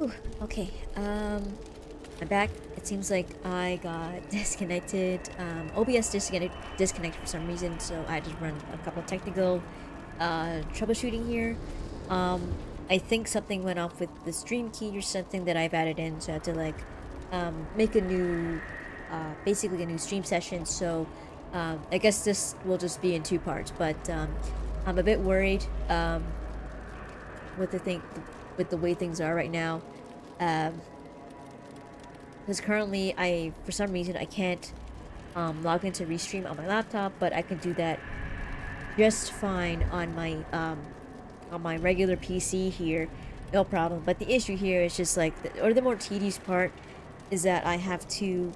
Ooh, okay. I'm back. It seems like I got disconnected. OBS disconnected for some reason, so I just run a couple technical troubleshooting here. Um, I think something went off with the stream key or something that I've added in, so I had to like make a new, basically a new stream session. So I guess this will just be in two parts, but I'm a bit worried with with the way things are right now. Because currently for some reason I can't log into Restream on my laptop, but I can do that just fine on my regular PC here, no problem. But the issue here is just like, the more tedious part is that I have to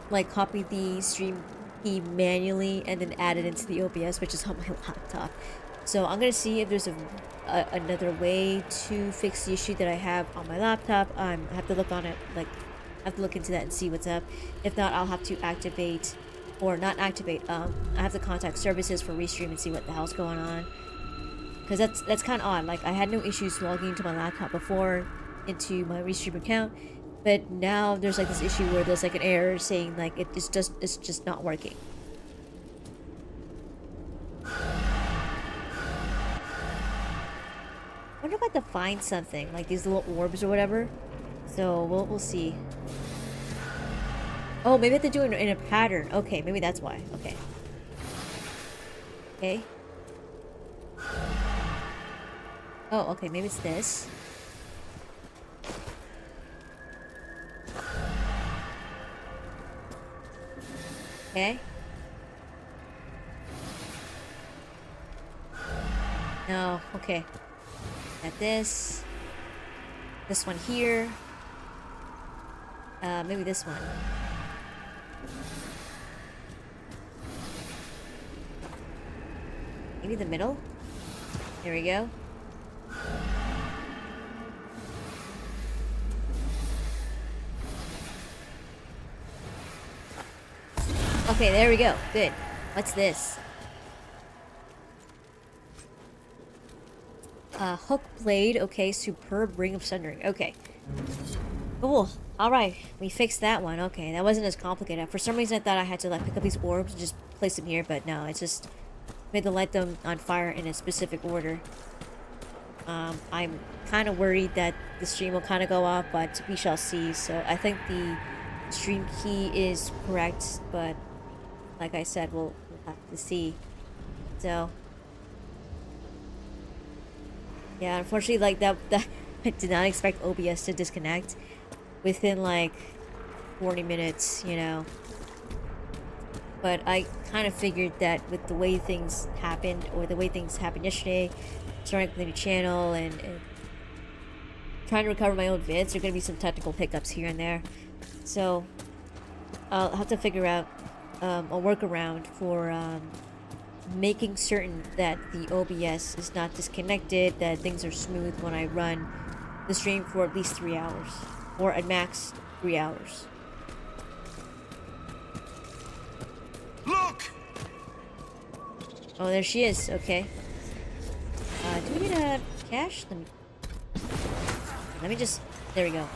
like copy the stream key manually and then add it into the OBS, which is on my laptop. So I'm gonna see if there's another way to fix the issue that I have on my laptop. I have to look on it, like, I have to look into that and see what's up. If not, I'll have to activate, or not activate, I have to contact services for Restream and see what the hell's going on. Because that's kind of odd. Like, I had no issues logging into my laptop before, into my Restream account, but now there's like this issue where there's like an error saying like it's just not working. I wonder if I have to find something, like these little orbs or whatever. So we'll see. Oh, maybe I have to do it in a pattern. Okay, maybe that's why. Okay. Okay. Oh, okay, maybe it's this. Okay. No, okay. Got this. This one here. Maybe this one. Maybe the middle? There we go. Okay, there we go. Good. What's this? Hook blade. Okay, superb ring of sundering. Okay. Cool. Alright, we fixed that one. Okay, that wasn't as complicated. For some reason I thought I had to like pick up these orbs and just place them here, but no, it's just made to light them on fire in a specific order. I'm kind of worried that the stream will kind of go off, but we shall see. So I think the stream key is correct, but like I said, we'll have to see. So yeah, unfortunately, like that I did not expect OBS to disconnect within like 40 minutes, you know. But I kind of figured that with the way things happened, or the way things happened yesterday, starting with a new channel and trying to recover my own vids, there are going to be some technical hiccups here and there. So I'll have to figure out a workaround for making certain that the OBS is not disconnected, that things are smooth when I run the stream for at least 3 hours, or at max 3 hours. Look! Oh, there she is. Okay. Do we need a cash? Let me just... There we go.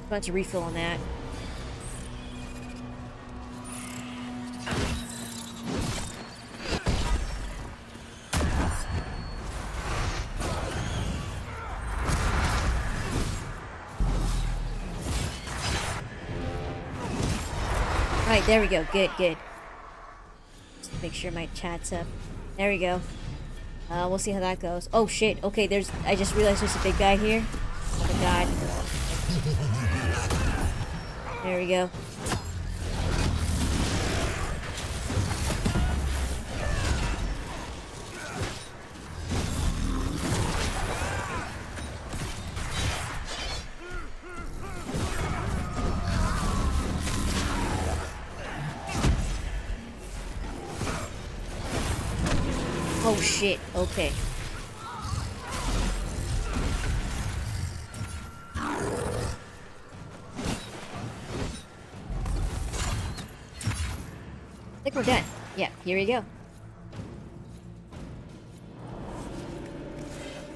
About to refill on that. Alright, there we go. Good, good. Just make sure my chat's up. There we go. We'll see how that goes. Oh shit. Okay, I just realized there's a big guy here. Oh my god. There we go. Oh shit, okay. I think we're done. Yeah, here we go.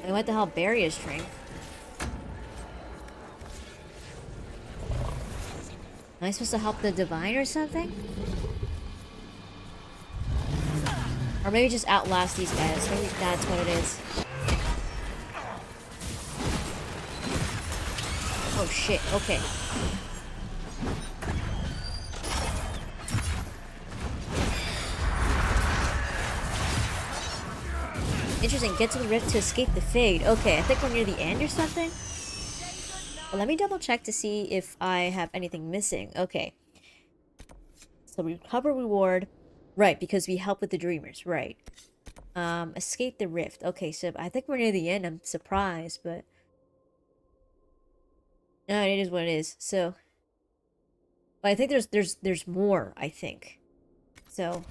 And what the hell, barrier strength? Am I supposed to help the divine or something? Or maybe just outlast these guys. Maybe that's what it is. Oh shit, okay. Interesting, get to the rift to escape the fade. Okay, I think we're near the end or something. Well, let me double check to see if I have anything missing. Okay. So recover reward. Right, because we help with the dreamers. Right. Escape the rift. Okay, so I think we're near the end. I'm surprised, but... No, it is what it is. So... But I think there's more, I think. So...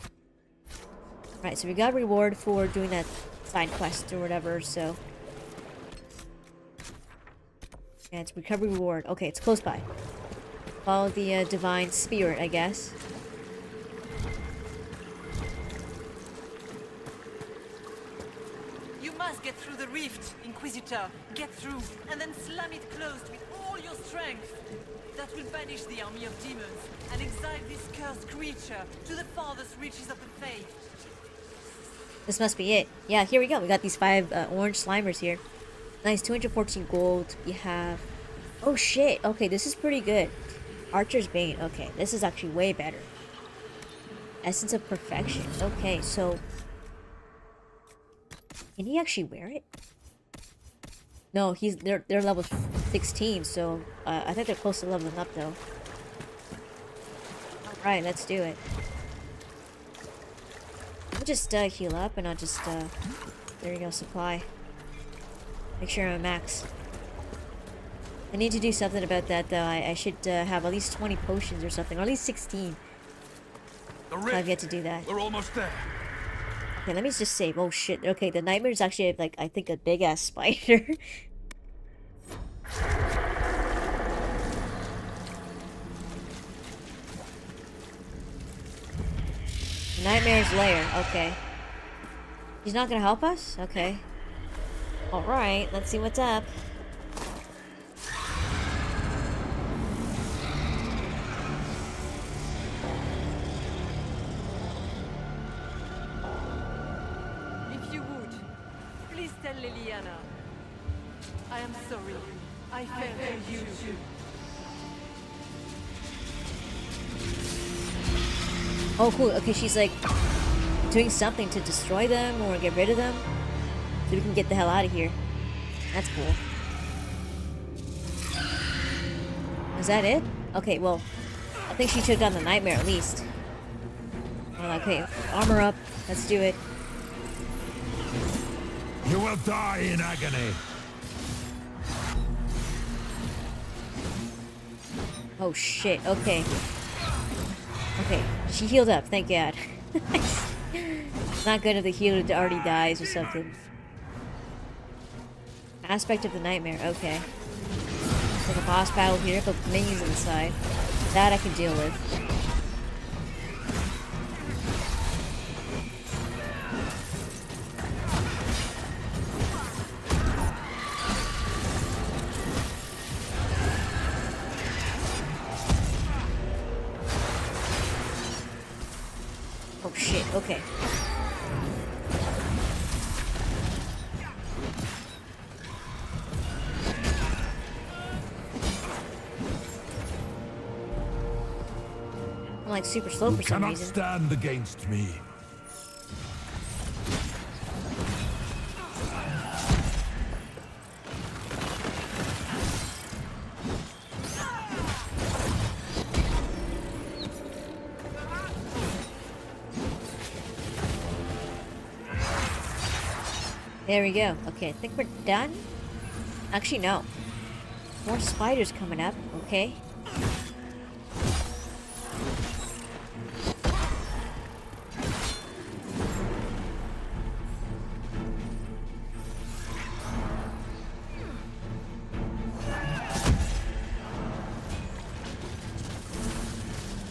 Right, so we got a reward for doing that side quest or whatever, so... Yeah, it's recovery reward. Okay, it's close by. Follow the divine spirit, I guess. You must get through the rift, Inquisitor. Get through, and then slam it closed with all your strength. That will banish the army of demons and exile this cursed creature to the farthest reaches of the faith. This must be it. Yeah, here we go. We got these 5 orange slimers here. Nice, 214 gold. We have... Oh shit, okay, this is pretty good. Archer's Bane, okay, this is actually way better. Essence of Perfection, okay, so... Can he actually wear it? No, they're level 16, so I think they're close to leveling up though. Alright, let's do it. I'll just heal up and I'll just there you go, supply. Make sure I'm at max. I need to do something about that though. I should have at least 20 potions or something, or at least 16. I've yet to do that. We're almost there. Okay, let me just save. Oh shit. Okay, the nightmare is actually like, I think, a big ass spider. Nightmare's lair. Okay. He's not gonna help us? Okay. Alright, let's see what's up. If you would, please tell Liliana. I am sorry. I failed you too. Oh, cool. Okay, she's like doing something to destroy them or get rid of them. So we can get the hell out of here. That's cool. Is that it? Okay, well, I think she took down the nightmare at least. Okay, armor up. Let's do it. You will die in agony. Oh shit, okay. Okay, she healed up, thank God. It's not good if the healer already dies or something. Aspect of the nightmare, okay. Like a boss battle here, but minions on the side. That I can deal with. Oh shit, okay. I'm like super slow for some Cannot reason. stand against me. There we go. Okay, I think we're done. Actually, no. More spiders coming up. Okay.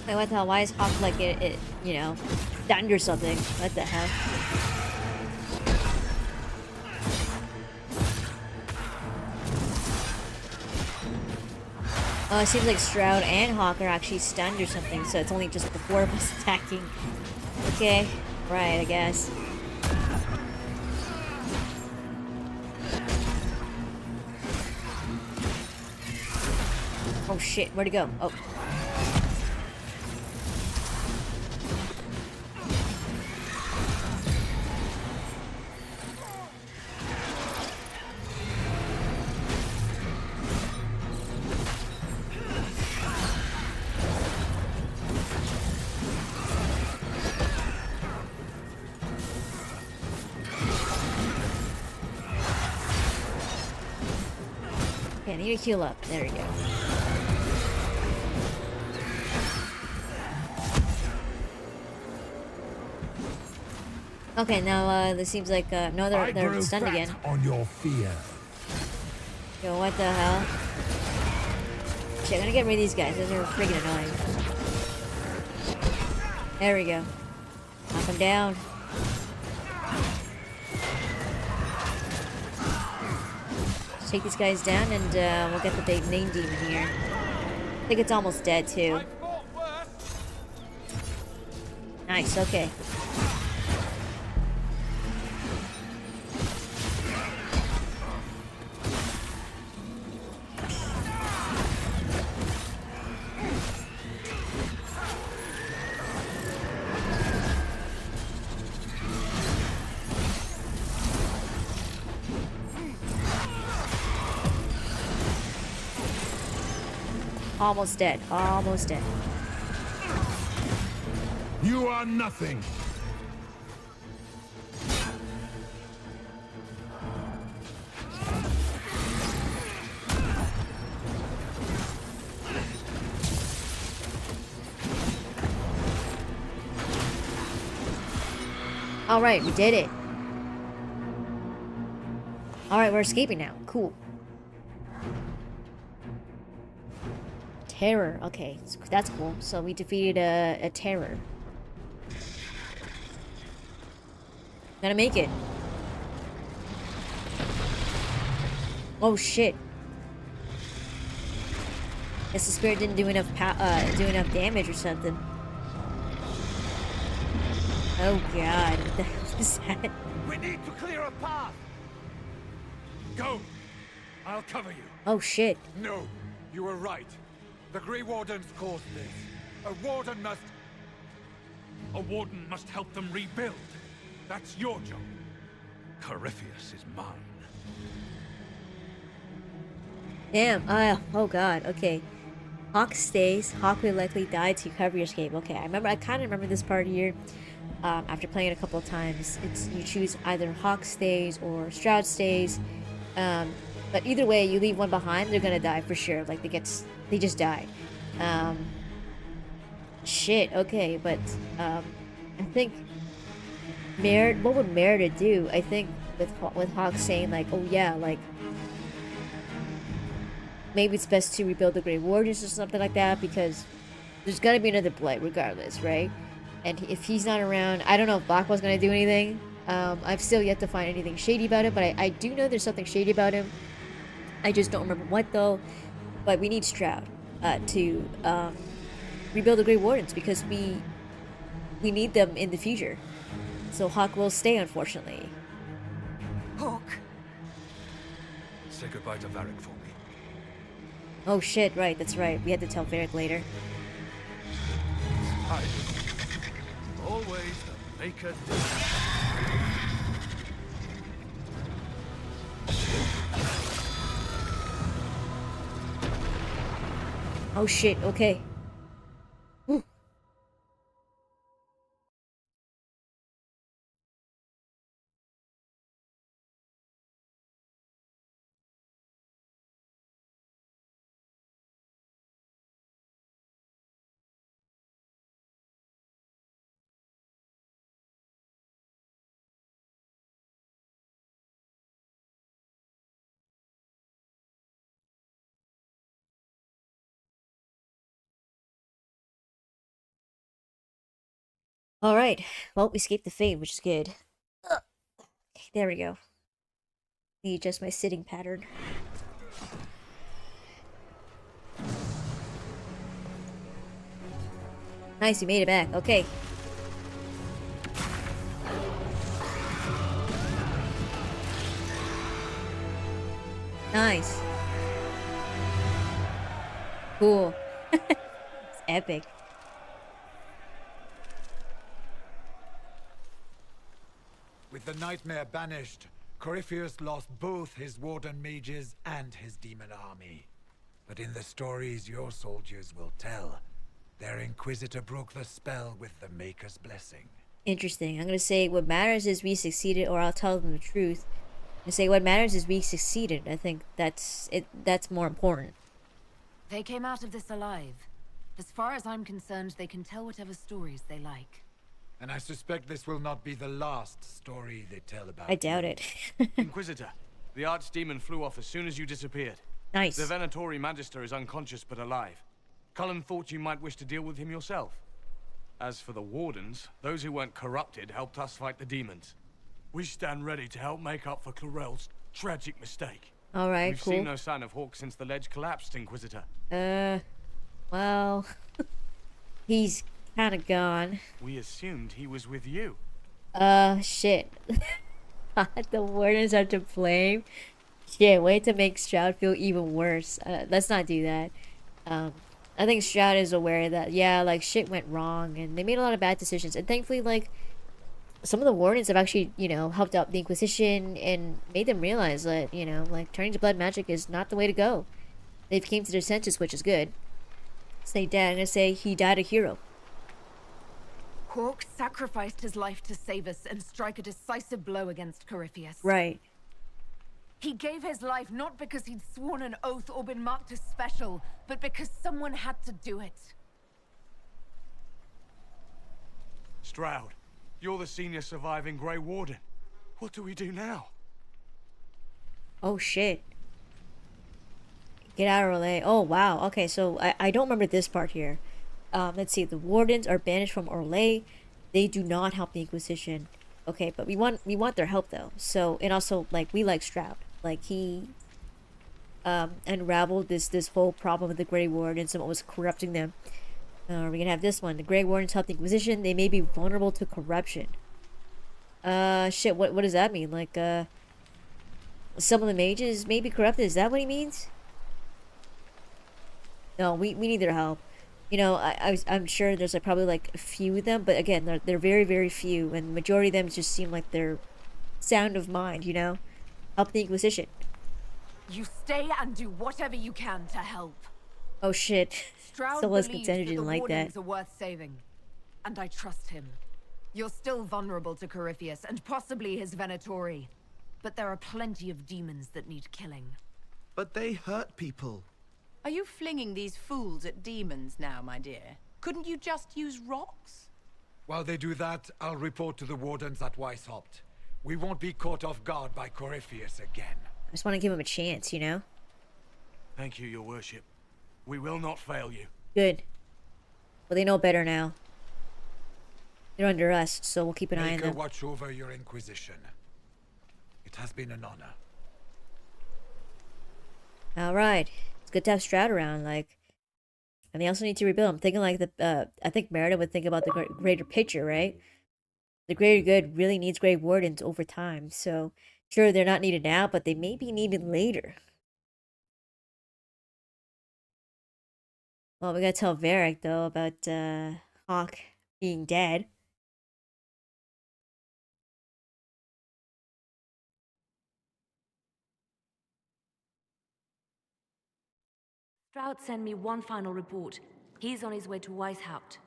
Wait, what the hell? Why is Hawk like it, you know, stunned or something? What the hell? Oh, it seems like Stroud and Hawk are actually stunned or something, so it's only just the four of us attacking. Okay, right, I guess. Oh shit, where'd he go? Oh. Okay, I need to heal up. There we go. Okay, now this seems like no, they're stunned again. On your fear. Yo, what the hell? Shit, I'm gonna get rid of these guys. Those are freaking annoying. There we go. Knock them down. Let's take these guys down and we'll get the big main demon here. I think it's almost dead too. Nice, okay. Almost dead. Almost dead. You are nothing. Alright, we did it. Alright, we're escaping now. Cool. Terror. Okay, so that's cool. So we defeated a terror. Gonna make it. Oh shit. Guess the spirit didn't do enough damage or something. Oh god, what the hell is that? We need to clear a path. Go. I'll cover you. Oh shit. No, you were right. The Grey Wardens caused this. A warden must help them rebuild. That's your job. Corypheus is mine. Damn, oh god, okay. Hawk stays. Hawk will likely die to cover your escape. Okay, I kind of remember this part here. After playing it a couple of times, you choose either Hawk stays or Stroud stays. But either way, you leave one behind, they're gonna die for sure. Like, they just die. Shit, okay, but, I think what would Merida do? I think with Hawk saying, like, oh yeah, like, maybe it's best to rebuild the Grey Wardens or something like that, because there's gotta be another Blight regardless, right? And if he's not around, I don't know if Blackwell's gonna do anything. I've still yet to find anything shady about him, but I do know there's something shady about him. I just don't remember what though. But we need Stroud to rebuild the Grey Wardens because we need them in the future. So Hawk will stay, unfortunately. Hawk. Say goodbye to Varric for me. Oh shit, right, that's right. We had to tell Varric later. Hide. Always the maker. Oh shit, okay. Whew. Alright, well, we escaped the fate, which is good. Ugh. Okay, there we go. Need just my sitting pattern. Nice, you made it back. Okay. Nice. Cool. It's epic. With the nightmare banished, Corypheus lost both his warden mages and his demon army. But in the stories your soldiers will tell, their Inquisitor broke the spell with the Maker's blessing. Interesting. I'm gonna say what matters is we succeeded, or I'll tell them the truth. And say what matters is we succeeded. I think that's it. That's more important. They came out of this alive. As far as I'm concerned, they can tell whatever stories they like. And I suspect this will not be the last story they tell about I doubt you. it. Inquisitor, the archdemon flew off as soon as you disappeared. Nice. The Venatori Magister is unconscious but alive. Cullen thought you might wish to deal with him yourself. As for the Wardens, those who weren't corrupted helped us fight the demons. We stand ready to help make up for Clarel's tragic mistake. All right. We've Cool. seen no sign of Hawk since the ledge collapsed, Inquisitor. Well, he's kind of gone. We assumed he was with you. Shit. The wardens are to blame. Shit, way to make Stroud feel even worse. Let's not do that. I think Stroud is aware that, yeah, like, shit went wrong, and they made a lot of bad decisions. And thankfully, like, some of the wardens have actually, you know, helped out the Inquisition and made them realize that, you know, like, turning to blood magic is not the way to go. They've came to their senses, which is good. Say dad, I'm gonna say he died a hero. Hawk sacrificed his life to save us and strike a decisive blow against Corypheus. Right. He gave his life not because he'd sworn an oath or been marked as special, but because someone had to do it. Stroud, you're the senior surviving Grey Warden. What do we do now? Oh shit. Get out of Orlais. Oh wow. Okay, so I don't remember this part here. Let's see. The wardens are banished from Orlais. They do not help the Inquisition. Okay, but we want their help though. So, and also, like, we like Stroud. Like, he unraveled this whole problem with the Grey Wardens and what was corrupting them. We're gonna have this one. The Grey Wardens help the Inquisition. They may be vulnerable to corruption. Shit. What does that mean? Like, some of the mages may be corrupted. Is that what he means? No, we need their help. You know, I'm sure there's like probably like a few of them, but again, they're very, very few, and the majority of them just seem like they're sound of mind, you know? Help the Inquisition. You stay and do whatever you can to help. Oh shit. Stroud Solas believes Contender that didn't the like that. wardens are worth saving, and I trust him. You're still vulnerable to Corypheus, and possibly his Venatori, but there are plenty of demons that need killing. But they hurt people. Are you flinging these fools at demons now, my dear? Couldn't you just use rocks? While they do that, I'll report to the Wardens at Weishaupt. We won't be caught off guard by Corypheus again. I just want to give him a chance, you know? Thank you, your worship. We will not fail you. Good. Well, they know better now. They're under us, so we'll keep an eye on Maker them. watch over your Inquisition. It has been an honor. Alright. It's good to have Stroud around, like... And they also need to rebuild. I'm thinking like I think Merida would think about the greater picture, right? The greater good really needs Grey Wardens over time, so... Sure, they're not needed now, but they may be needed later. Well, we gotta tell Varric, though, about, Hawk being dead. Stroud sent me one final report. He's on his way to Weishaupt.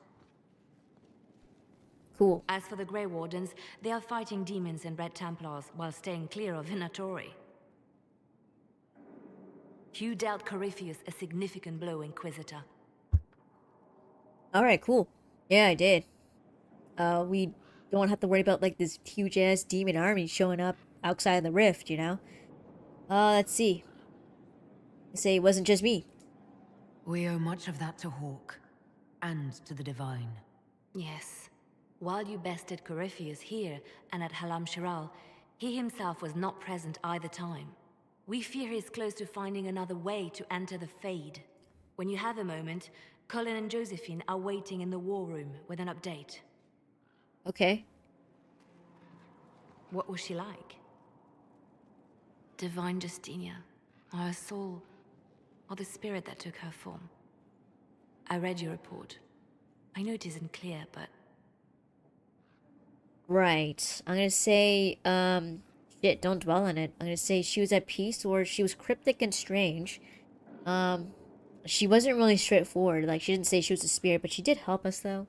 Cool. As for the Grey Wardens, they are fighting demons and Red Templars while staying clear of Venatori. You dealt Corypheus a significant blow, Inquisitor. Alright, cool. Yeah, I did. We don't have to worry about, like, this huge-ass demon army showing up outside the rift, you know? Let's see. I say it wasn't just me. We owe much of that to Hawk, and to the Divine. Yes. While you bested Corypheus here and at Halam Shiral, he himself was not present either time. We fear he's close to finding another way to enter the Fade. When you have a moment, Colin and Josephine are waiting in the war room with an update. Okay. What was she like? Divine Justinia, or her soul, or the spirit that took her form. I read your report. I know it isn't clear, but... Right. I'm gonna say, shit, don't dwell on it. I'm gonna say she was at peace, or she was cryptic and strange. She wasn't really straightforward. Like, she didn't say she was a spirit, but she did help us, though.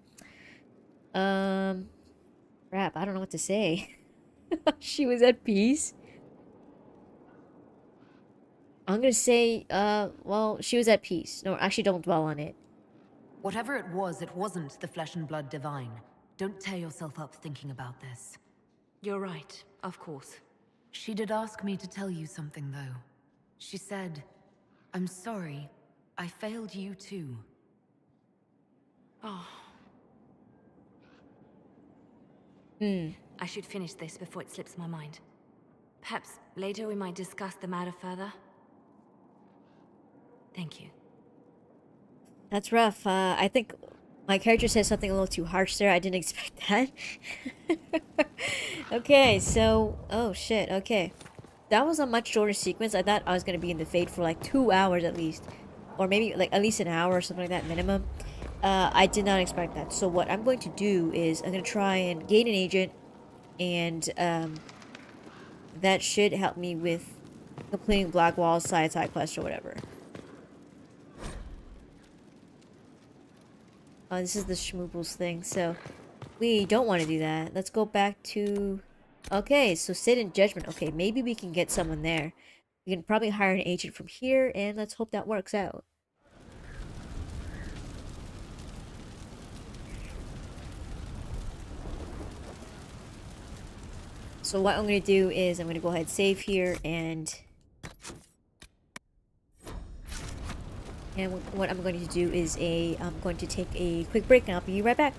Crap, I don't know what to say. She was at peace. I'm gonna say, well, she was at peace. No, actually, don't dwell on it. Whatever it wasn't the flesh and blood divine. Don't tear yourself up thinking about this. You're right, of course. She did ask me to tell you something, though. She said, "I'm sorry. I failed you too." Oh. I should finish this before it slips my mind. Perhaps later we might discuss the matter further. Thank you. That's rough. I think my character said something a little too harsh there. I didn't expect that. Okay, so... Oh, shit. Okay. That was a much shorter sequence. I thought I was going to be in the Fade for like 2 hours at least. Or maybe like at least an hour or something like that minimum. I did not expect that. So what I'm going to do is I'm going to try and gain an agent. And that should help me with completing Blackwall's side quest or whatever. Oh, this is the Schmooples thing, so we don't want to do that. Let's go back to... Okay, so sit in judgment. Okay, maybe we can get someone there. We can probably hire an agent from here, and let's hope that works out. So what I'm going to do is I'm going to go ahead and save here, and what I'm going to do is I'm going to take a quick break, and I'll be right back.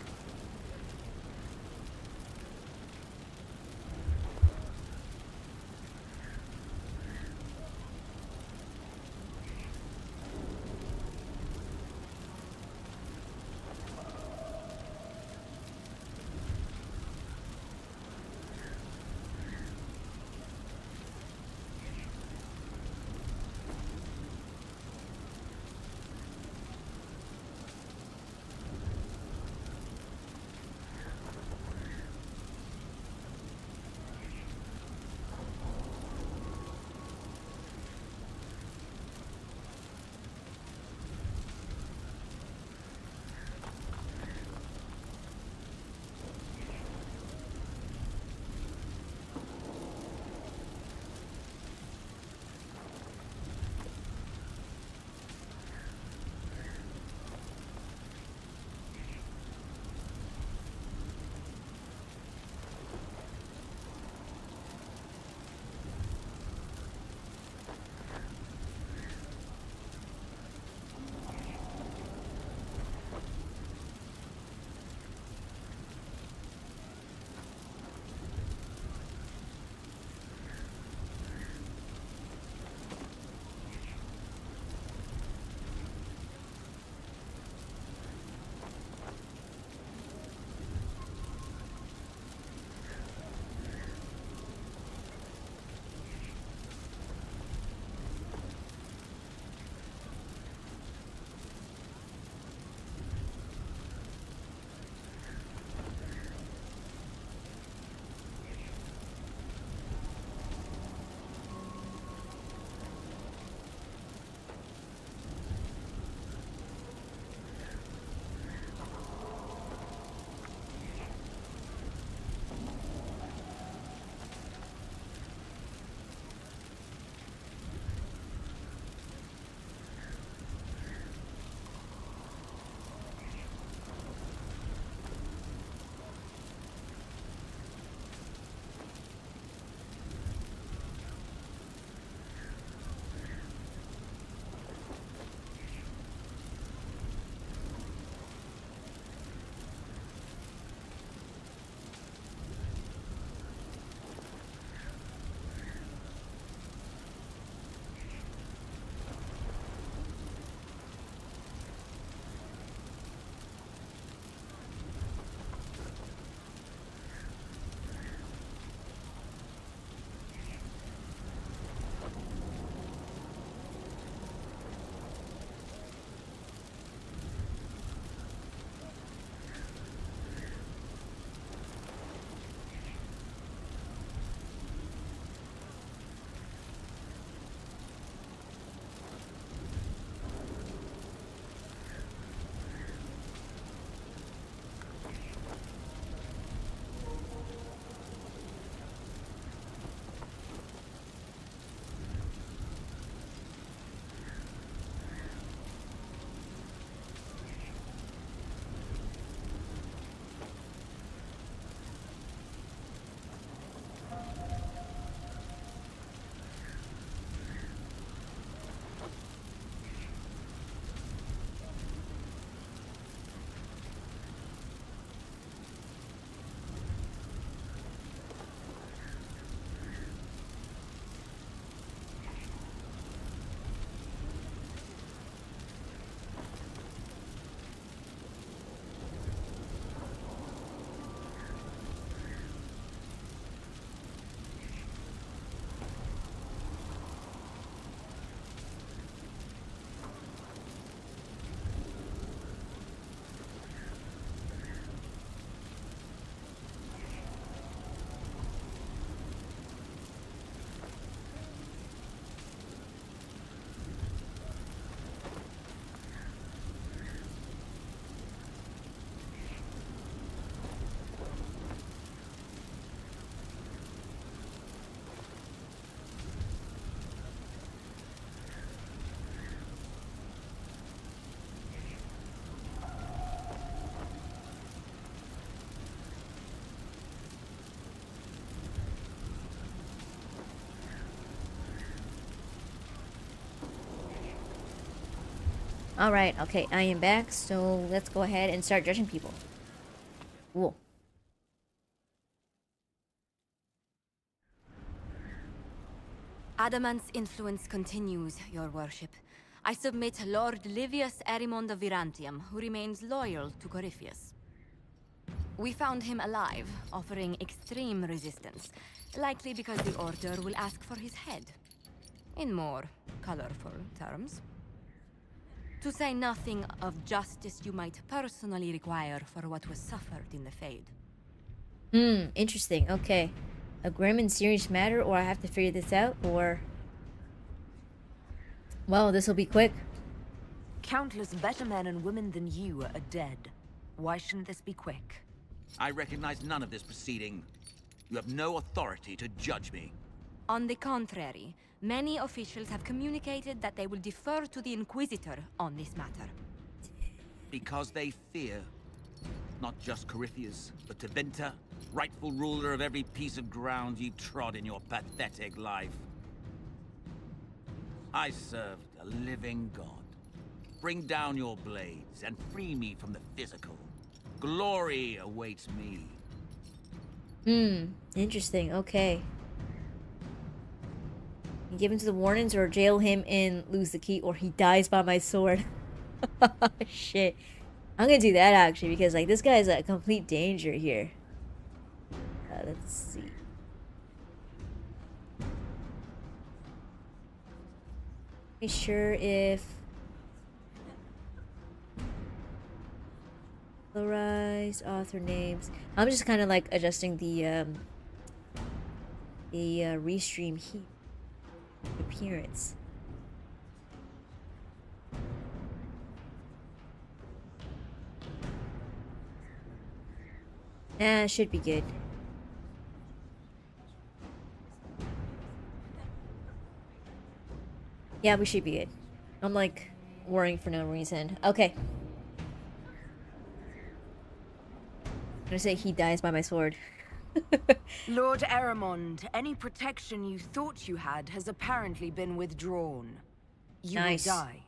Alright, okay, I am back, so let's go ahead and start judging people. Cool. Adamant's influence continues, your worship. I submit Lord Livius Erimond of Virantium, who remains loyal to Corypheus. We found him alive, offering extreme resistance, likely because the Order will ask for his head. In more colorful terms. To say nothing of justice you might personally require for what was suffered in the Fade. Interesting, okay. A grim and serious matter, or I have to figure this out, or... Well, this will be quick. Countless better men and women than you are dead. Why shouldn't this be quick? I recognize none of this proceeding. You have no authority to judge me. On the contrary, many officials have communicated that they will defer to the Inquisitor on this matter. Because they fear. Not just Corypheus, but Tevinter, rightful ruler of every piece of ground you trod in your pathetic life. I served a living god. Bring down your blades and free me from the physical. Glory awaits me. Interesting, okay. You give him to the Wardens or jail him and lose the key, or he dies by my sword. Shit. I'm gonna do that actually, because like this guy is a complete danger here. Let's see. Be sure if Rise author names. I'm just kind of like adjusting the restream heat appearance. Nah, should be good. Yeah, we should be good. I'm like worrying for no reason. Okay. I'm gonna say he dies by my sword. Lord Erimond, any protection you thought you had has apparently been withdrawn. You Nice. will die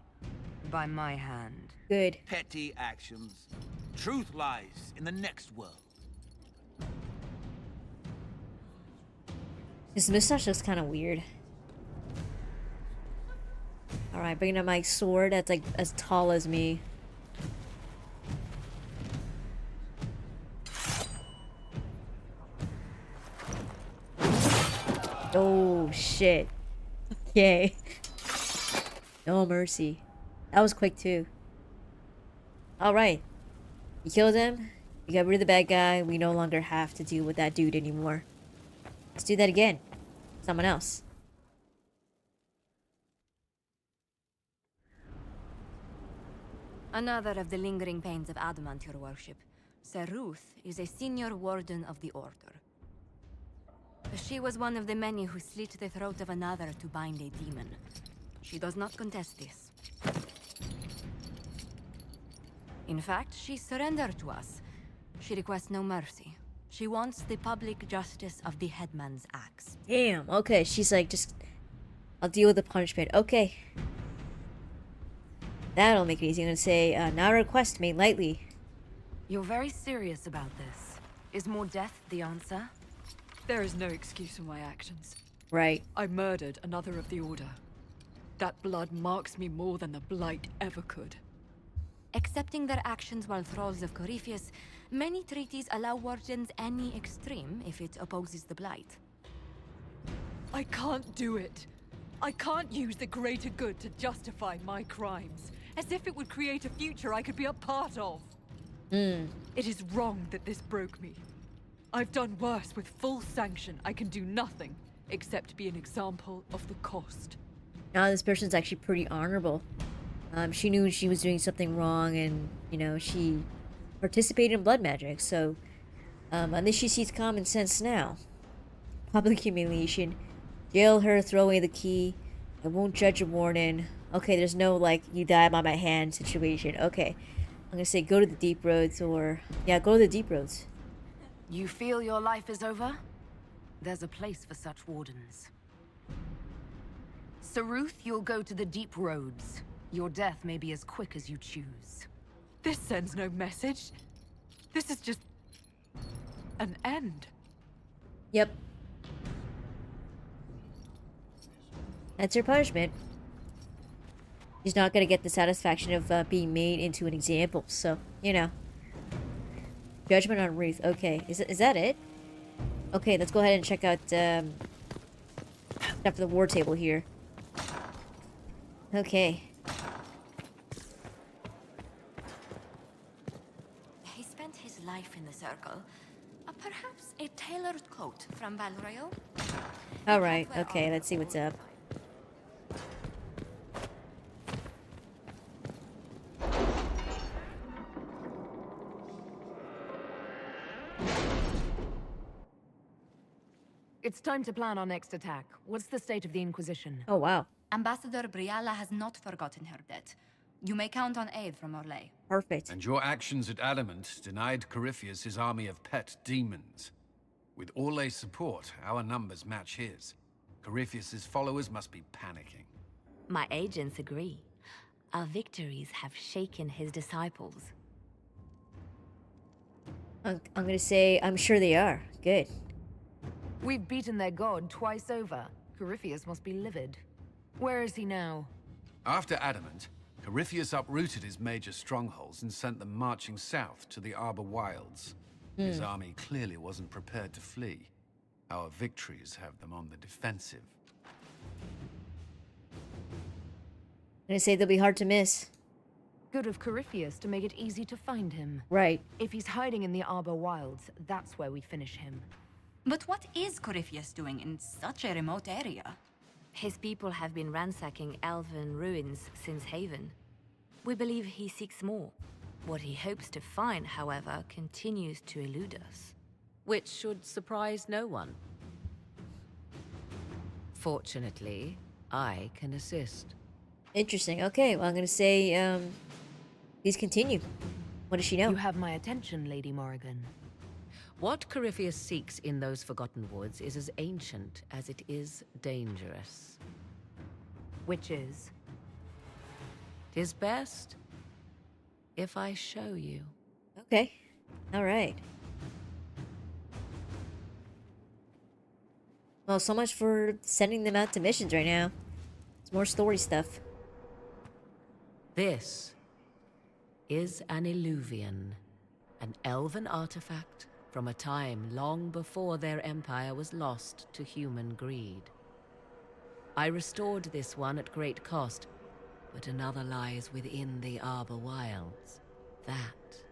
by my hand. Good. Petty actions. Truth lies in the next world. His mustache looks kind of weird. Alright, bringing up my sword that's like as tall as me. Oh shit. Okay. No mercy. That was quick too. Alright. You killed him. You got rid of the bad guy. We no longer have to deal with that dude anymore. Let's do that again. Someone else. Another of the lingering pains of Adamant, your worship. Sir Ruth is a senior warden of the Order. She was one of the many who slit the throat of another to bind a demon. She does not contest this. In fact, she surrendered to us. She requests no mercy. She wants the public justice of the headman's axe. Damn, okay. She's like, just... I'll deal with the punishment. Okay. That'll make it easy. I'm gonna say, not a request made lightly. You're very serious about this. Is more death the answer? There is no excuse for my actions. Right. I murdered another of the Order. That blood marks me more than the Blight ever could. Accepting their actions while thralls of Corypheus, many treaties allow wardens any extreme if it opposes the Blight. I can't do it. I can't use the greater good to justify my crimes, as if it would create a future I could be a part of. It is wrong that this broke me. I've done worse with full sanction. I can do nothing except be an example of the cost. Now this person's actually pretty honorable. She knew she was doing something wrong, and you know she participated in blood magic. So, at least she sees common sense now. Public humiliation, jail her, throw away the key. I won't judge a warden. Okay, there's no like you die by my hand situation. Okay, I'm gonna say go to the deep roads, or yeah, go to the deep roads. You feel your life is over? There's a place for such wardens. Sir Ruth, you'll go to the deep roads. Your death may be as quick as you choose. This sends no message. This is just an end. Yep. That's her punishment. She's not gonna get the satisfaction of being made into an example, so, you know. Judgment on Ruth. Okay, is that it? Okay, let's go ahead and check out, stuff for the war table here. Okay. He spent his life in the circle. Perhaps a tailored coat from Valrayo? Alright, okay, let's see what's up. It's time to plan our next attack. What's the state of the Inquisition? Oh, wow. Ambassador Briala has not forgotten her debt. You may count on aid from Orlais. Perfect. And your actions at Adamant denied Corypheus his army of pet demons. With Orlais' support, our numbers match his. Corypheus' followers must be panicking. My agents agree. Our victories have shaken his disciples. I'm gonna say, I'm sure they are. Good. We've beaten their god twice over. Corypheus must be livid. Where is he now? After Adamant, Corypheus uprooted his major strongholds and sent them marching south to the Arbor Wilds. His army clearly wasn't prepared to flee. Our victories have them on the defensive. I'm gonna say they'll be hard to miss. Good of Corypheus to make it easy to find him. Right. If he's hiding in the Arbor Wilds, that's where we finish him. But what is Corypheus doing in such a remote area? His people have been ransacking elven ruins since Haven. We believe he seeks more. What he hopes to find, however, continues to elude us. Which should surprise no one. Fortunately, I can assist. Interesting. Okay, well, I'm gonna say, please continue. What does she know? You have my attention, Lady Morrigan. What Corypheus seeks in those Forgotten Woods is as ancient as it is dangerous. Which is? 'Tis best if I show you. Okay. Alright. Well, so much for sending them out to missions right now. It's more story stuff. This is an Illuvian, an elven artifact from a time long before their empire was lost to human greed. I restored this one at great cost, but another lies within the Arbor Wilds. That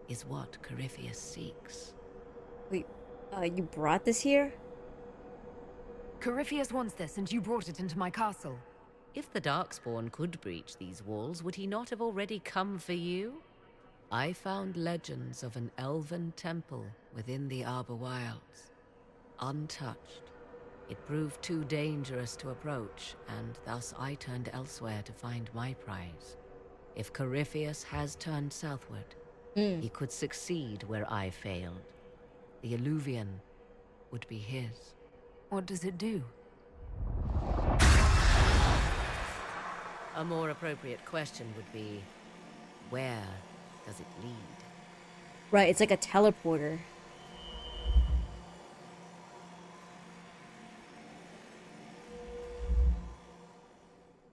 is what Corypheus seeks. Wait, you brought this here? Corypheus wants this, and you brought it into my castle. If the Darkspawn could breach these walls, would he not have already come for you? I found legends of an elven temple within the Arbor Wilds. Untouched. It proved too dangerous to approach, and thus I turned elsewhere to find my prize. If Corypheus has turned southward, he could succeed where I failed. The Illuvian would be his. What does it do? A more appropriate question would be, where does it lead? Right, it's like a teleporter.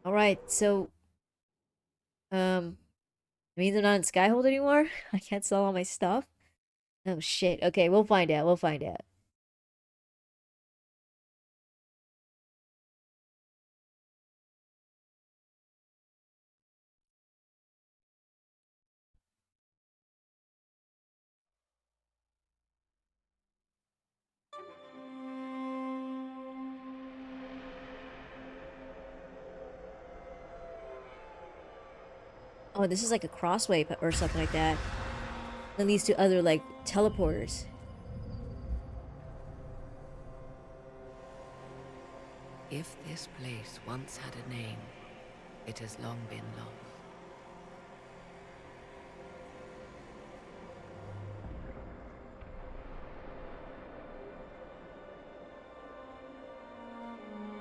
Alright, so... it means I'm not in Skyhold anymore? I can't sell all my stuff? Oh shit, okay, we'll find out, we'll find out. Oh, this is like a crossway or something like that. That leads to other, like, teleporters. If this place once had a name, it has long been lost.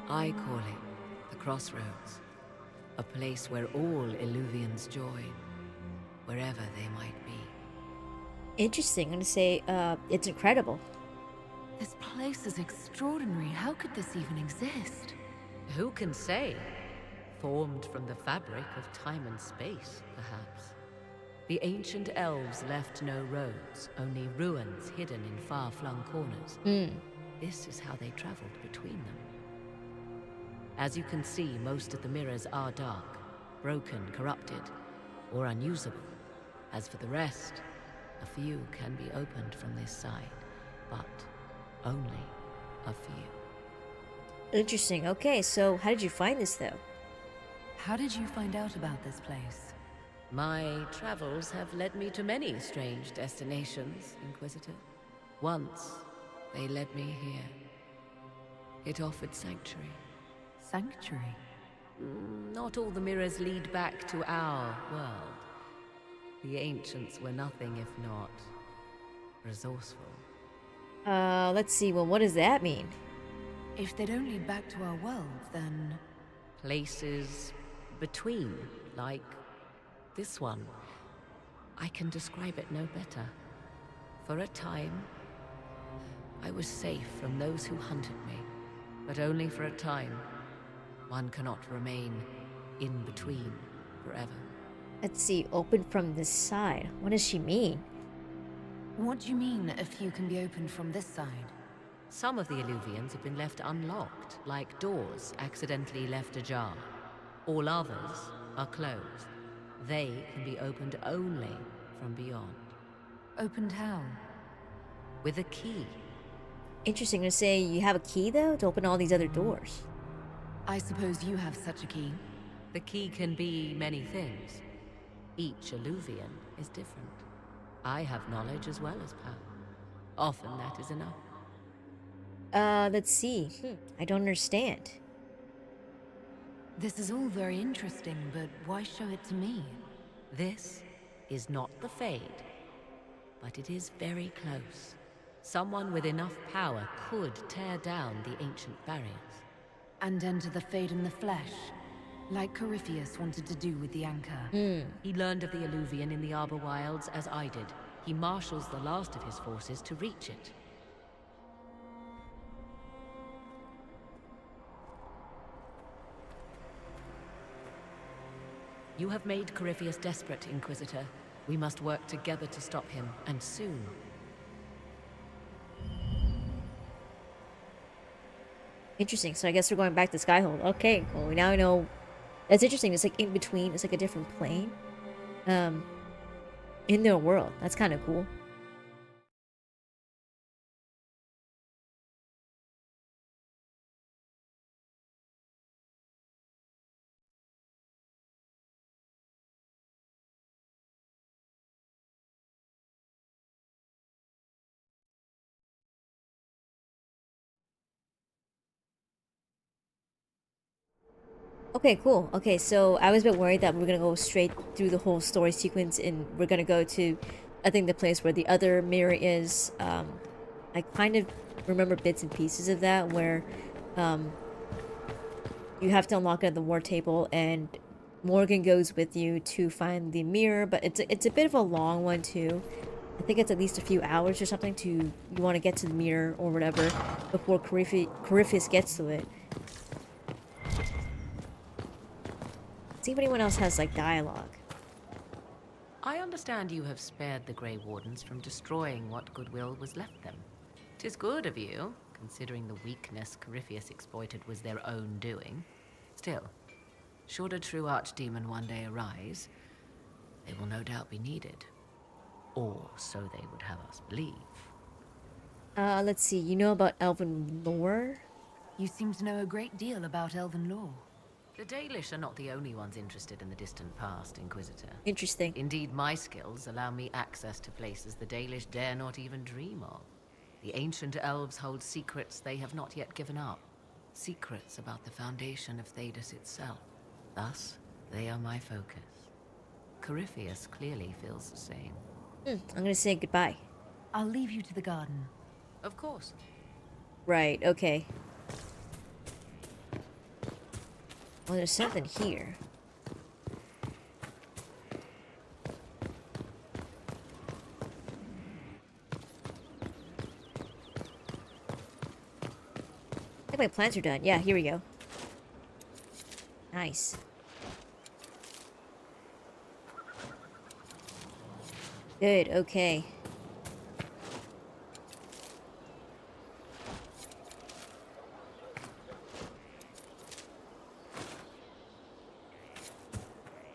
I call it the Crossroads. A place where all Illuvians join, wherever they might be. Interesting. I'm gonna say, it's incredible. This place is extraordinary. How could this even exist? Who can say? Formed from the fabric of time and space, perhaps. The ancient elves left no roads, only ruins hidden in far-flung corners. This is how they traveled between them. As you can see, most of the mirrors are dark, broken, corrupted, or unusable. As for the rest, a few can be opened from this side, but only a few. Interesting. Okay, so how did you find this, though? How did you find out about this place? My travels have led me to many strange destinations, Inquisitor. Once, they led me here. It offered sanctuary. Sanctuary? Not all the mirrors lead back to our world. The ancients were nothing if not resourceful. Let's see. Well, what does that mean? If they don't lead back to our world, then... Places between, like this one. I can describe it no better. For a time, I was safe from those who hunted me, but only for a time. One cannot remain in between forever. Let's see. Open from this side. What does she mean? What do you mean, a few can be opened from this side? Some of the Illuvians have been left unlocked, like doors accidentally left ajar. All others are closed. They can be opened only from beyond. Opened how? With a key. Interesting. I'm gonna say you have a key, though, to open all these other doors. I suppose you have such a key. The key can be many things. Each Illuvian is different. I have knowledge as well as power. Often that is enough. Let's see. I don't understand. This is all very interesting, but why show it to me? This is not the Fade, but it is very close. Someone with enough power could tear down the ancient barriers. And enter the Fade in the flesh, like Corypheus wanted to do with the Anchor. He learned of the Illuvian in the Arbor Wilds as I did. He marshals the last of his forces to reach it. You have made Corypheus desperate, Inquisitor. We must work together to stop him, and soon. Interesting. So I guess we're going back to Skyhold. Okay, well, we now know. That's interesting. It's like in between. It's like a different plane. In their world. That's kind of cool. Okay, cool. Okay, so I was a bit worried that we're gonna go straight through the whole story sequence and we're gonna go to, I think, the place where the other mirror is. I kind of remember bits and pieces of that where you have to unlock it at the war table and Morgan goes with you to find the mirror, but it's a bit of a long one too. I think it's at least a few hours or something to, you want to get to the mirror or whatever before Corypheus gets to it. See if anyone else has, like, dialogue. I understand you have spared the Grey Wardens from destroying what goodwill was left them. 'Tis good of you, considering the weakness Corypheus exploited was their own doing. Still, should a true archdemon one day arise, they will no doubt be needed. Or so they would have us believe. Let's see. You know about elven lore? You seem to know a great deal about elven lore. The Dalish are not the only ones interested in the distant past, Inquisitor. Interesting. Indeed, my skills allow me access to places the Dalish dare not even dream of. The ancient elves hold secrets they have not yet given up. Secrets about the foundation of Thedas itself. Thus, they are my focus. Corypheus clearly feels the same. I'm gonna say goodbye. I'll leave you to the garden. Of course. Right, okay. Well, there's something here. my plans are done. Yeah, here we go. Nice. Good, okay.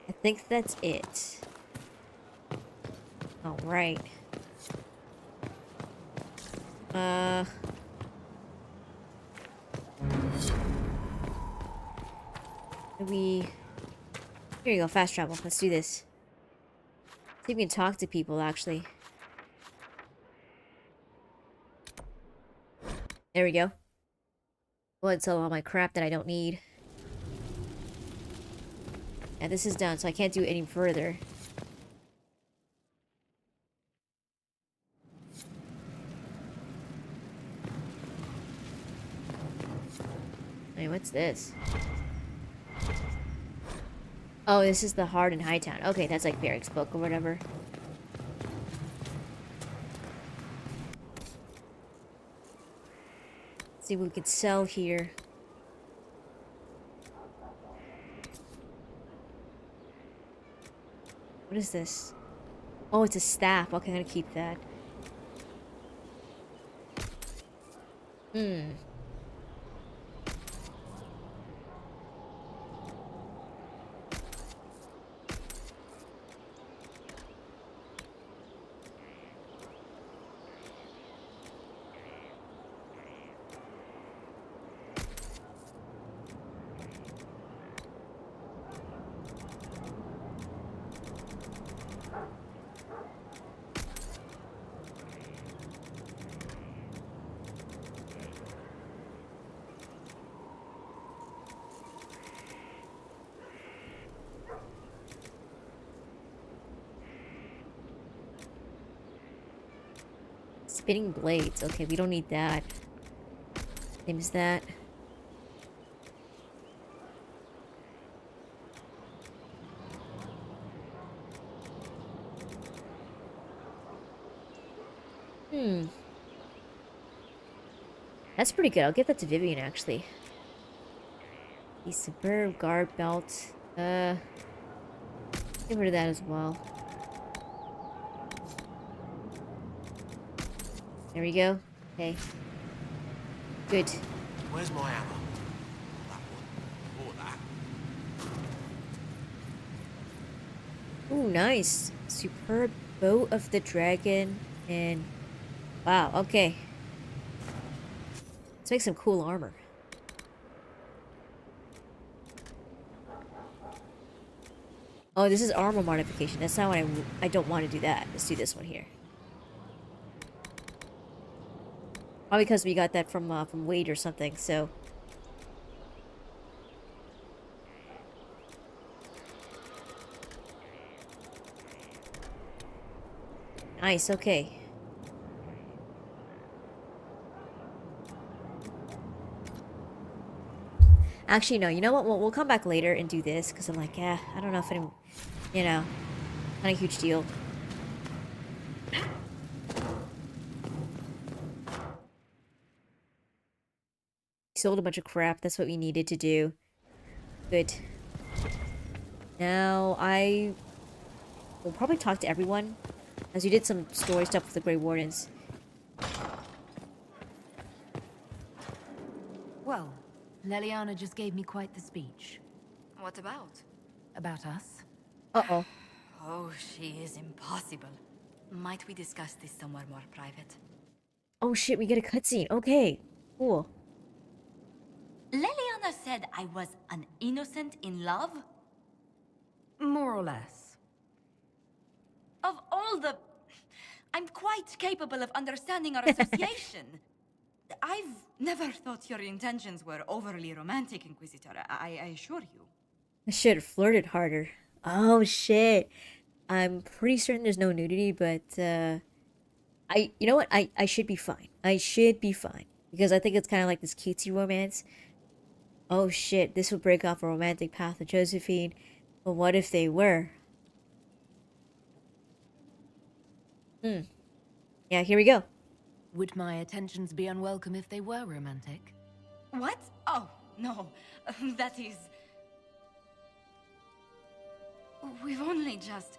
I think that's it. All right. Here you go, fast travel. Let's do this. See if we can talk to people, actually. There we go. Go ahead and sell all my crap that I don't need. And this is done, so I can't do it any further. Wait, what's this? Oh, this is the Hard in Hightown. Okay, that's like Barrick's book or whatever. Let's see what we could sell here. What is this? Oh, it's a staff. Okay, I'm gonna keep that. Hmm. Spinning blades. Okay, we don't need that. Same as that. Hmm. That's pretty good. I'll give that to Vivian, actually. The superb guard belt. Get rid of that as well. There we go. Okay. Good. Where's my hammer? That one. Or that. Ooh, nice. Superb bow of the dragon. And... wow, okay. Let's make some cool armor. Oh, this is armor modification. That's not what I don't want to do that. Let's do this one here. Probably because we got that from Wade or something, so... nice, okay. Actually, no, you know what? We'll come back later and do this, because I'm like, I don't know if any... you know, not a huge deal. Sold a bunch of crap. That's what we needed to do. Good. Now, I will probably talk to everyone, as we did some story stuff with the Grey Wardens. Well, Leliana just gave me quite the speech. What about? About us. Uh-oh. Oh, she is impossible. Might we discuss this somewhere more private? Oh shit, we get a cutscene. Okay, cool. Leliana said I was an innocent in love? More or less. Of all the... I'm quite capable of understanding our association. I've never thought your intentions were overly romantic, Inquisitor. I assure you. I should have flirted harder. Oh shit. I'm pretty certain there's no nudity, but you know what? I should be fine. I should be fine. Because I think it's kind of like this cutesy romance. Oh shit, this would break off a romantic path with Josephine. But what if they were? Yeah, here we go. Would my attentions be unwelcome if they were romantic? What? Oh, no. That is... We've only just...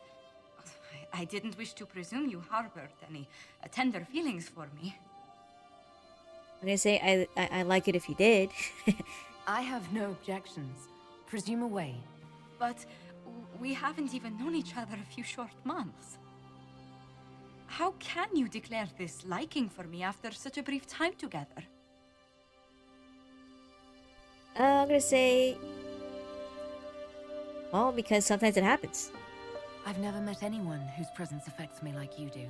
I didn't wish to presume you harbored any tender feelings for me. I'm gonna say I like it if you did. I have no objections. Presume away. But we haven't even known each other a few short months. How can you declare this liking for me after such a brief time together? I'm gonna say... Well, because sometimes it happens. I've never met anyone whose presence affects me like you do.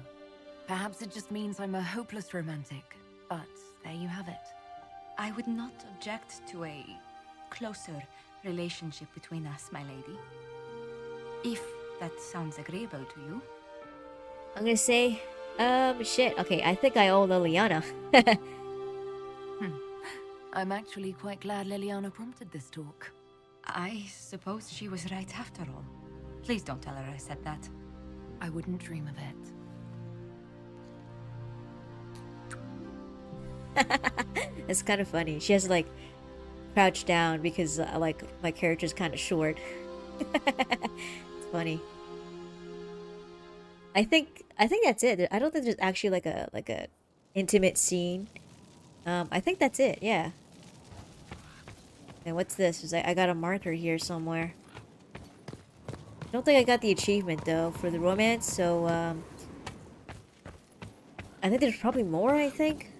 Perhaps it just means I'm a hopeless romantic, but there you have it. I would not object to a closer relationship between us, my lady. If that sounds agreeable to you. I'm gonna say... shit. Okay, I think I owe Liliana. I'm actually quite glad Liliana prompted this talk. I suppose she was right after all. Please don't tell her I said that. I wouldn't dream of it. It's kind of funny. She has to, like, crouch down because, like, my character's kind of short. It's funny. I think that's it. I don't think there's actually like a intimate scene. I think that's it. Yeah. And what's this? I got a marker here somewhere. I don't think I got the achievement though for the romance, so I think there's probably more, I think.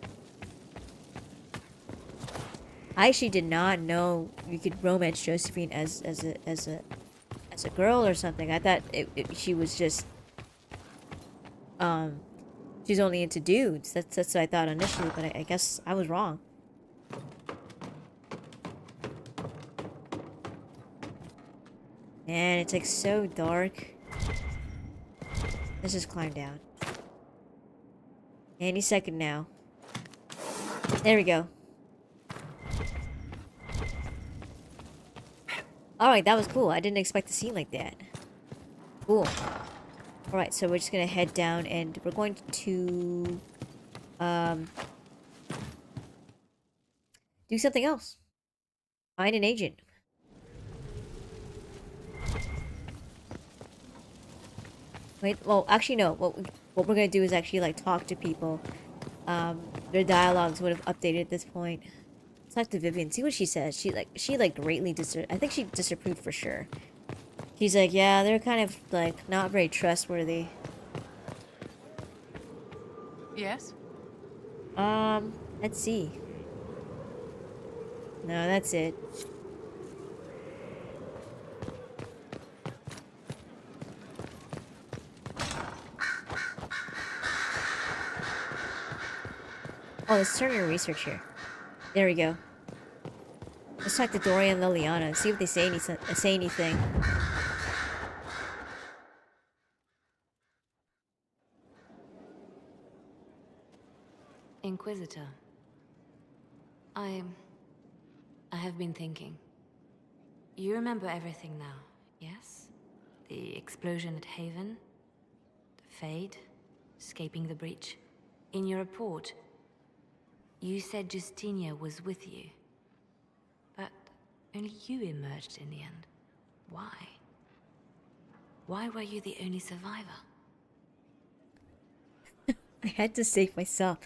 I actually did not know you could romance Josephine as a girl or something. I thought she was just she's only into dudes. That's what I thought initially, but I guess I was wrong. Man, it's like so dark. Let's just climb down. Any second now. There we go. Alright, that was cool. I didn't expect a scene like that. Cool. Alright, so we're just gonna head down and we're going to do something else. Find an agent. Wait, well, actually no. What we're gonna do is actually like talk to people. Their dialogues would have updated at this point. Let's talk to Vivian. See what she says. She greatly I think she disapproved for sure. He's like, yeah, they're kind of like not very trustworthy. Yes? Let's see. No, that's it. Oh, let's turn your research here. There we go. Let's talk to Dorian and Liliana. See if they say anything. Inquisitor. I have been thinking. You remember everything now, yes? The explosion at Haven, the Fade, escaping the breach. In your report, you said Justinia was with you. But only you emerged in the end. Why? Why were you the only survivor? I had to save myself.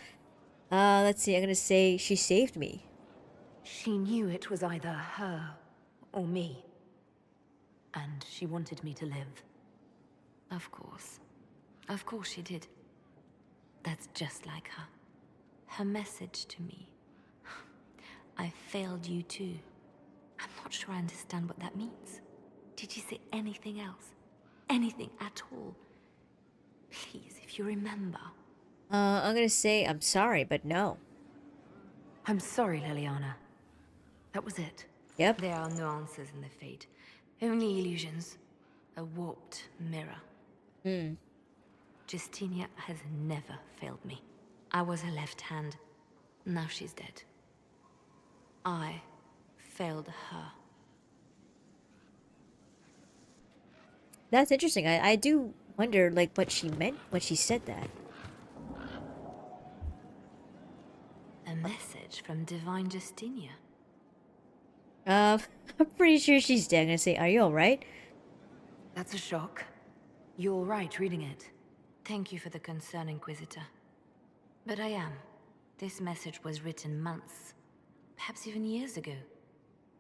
Let's see, I'm gonna say she saved me. She knew it was either her or me. And she wanted me to live. Of course. Of course she did. That's just like her. Her message to me. I failed you too. I'm not sure I understand what that means. Did you say anything else? Anything at all? Please, if you remember. I'm gonna say I'm sorry, but no. I'm sorry, Liliana. That was it. Yep. There are no answers in the fate. Only illusions. A warped mirror. Justinia has never failed me. I was her left hand. Now she's dead. I failed her. That's interesting. I do wonder, like, what she meant when she said that. A message from Divine Justinia. I'm pretty sure she's dead. I'm gonna say, are you alright? That's a shock. You're all right reading it. Thank you for the concern, Inquisitor. But I am. This message was written months, perhaps even years ago,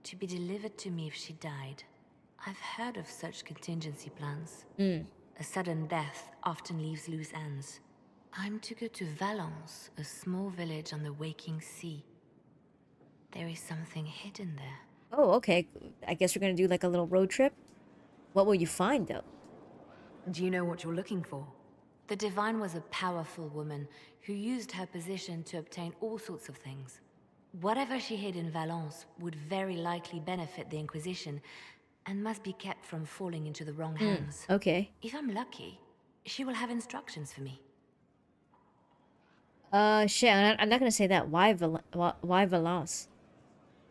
to be delivered to me if she died. I've heard of such contingency plans. A sudden death often leaves loose ends. I'm to go to Valence, a small village on the waking sea. There is something hidden there. Oh, okay. I guess we're gonna do like a little road trip. What will you find, though? Do you know what you're looking for? The Divine was a powerful woman who used her position to obtain all sorts of things. Whatever she hid in Valence would very likely benefit the Inquisition and must be kept from falling into the wrong hands. Okay. If I'm lucky, she will have instructions for me. Shit, I'm not gonna say that. Why Valence?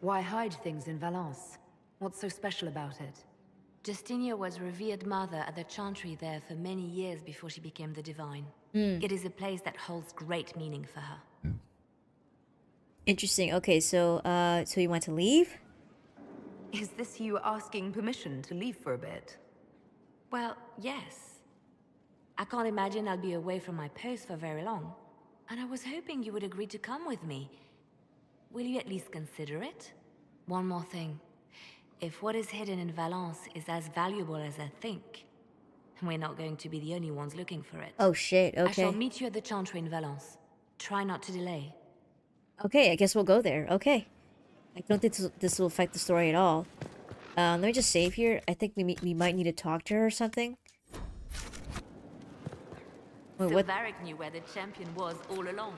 Why hide things in Valence? What's so special about it? Justinia was revered mother at the chantry there for many years before she became the Divine. It is a place that holds great meaning for her. Interesting. Okay, so you want to leave? Is this you asking permission to leave for a bit? Well, yes. I can't imagine I'll be away from my post for very long. And I was hoping you would agree to come with me. Will you at least consider it? One more thing. If what is hidden in Valence is as valuable as I think, we're not going to be the only ones looking for it. Oh shit, okay. I shall meet you at the chantry in Valence. Try not to delay. Okay, I guess we'll go there. Okay. I don't think this will affect the story at all. Let me just save here. I think we might need to talk to her or something. Wait, what? Silvaric knew where the champion was all along.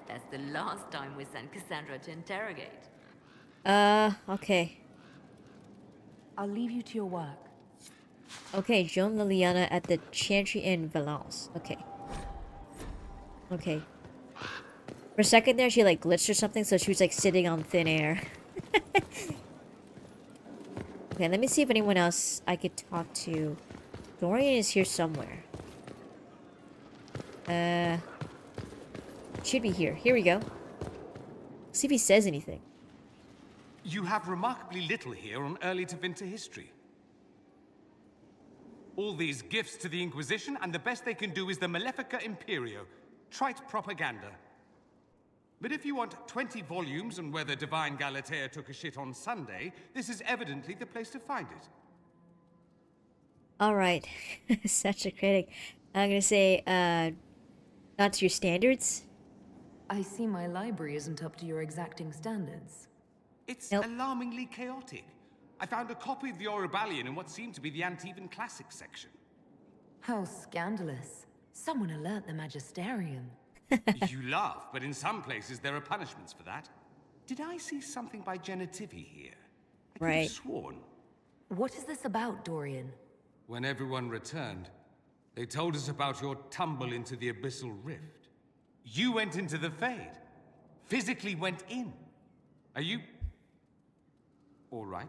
That's the last time we sent Cassandra to interrogate. Okay. I'll leave you to your work. Okay, Joan Liliana at the Chantry in Valence. Okay. Okay. For a second there, she like glitched or something, so she was like sitting on thin air. Okay, let me see if anyone else I could talk to. Dorian is here somewhere. Should be here. Here we go. See if he says anything. You have remarkably little here on early Tevinter history. All these gifts to the Inquisition, and the best they can do is the Malefica Imperio. Trite propaganda. But if you want 20 volumes on whether Divine Galatea took a shit on Sunday, this is evidently the place to find it. Alright. Such a critic. I'm gonna say, not to your standards. I see my library isn't up to your exacting standards. It's alarmingly chaotic. I found a copy of the Oribalian in what seemed to be the Antivan Classics section. How scandalous. Someone alert the Magisterium. You laugh, but in some places there are punishments for that. Did I see something by Genitivi here? I could have sworn. What is this about, Dorian? When everyone returned, they told us about your tumble into the Abyssal Rift. You went into the Fade. Physically went in. Are you... all right?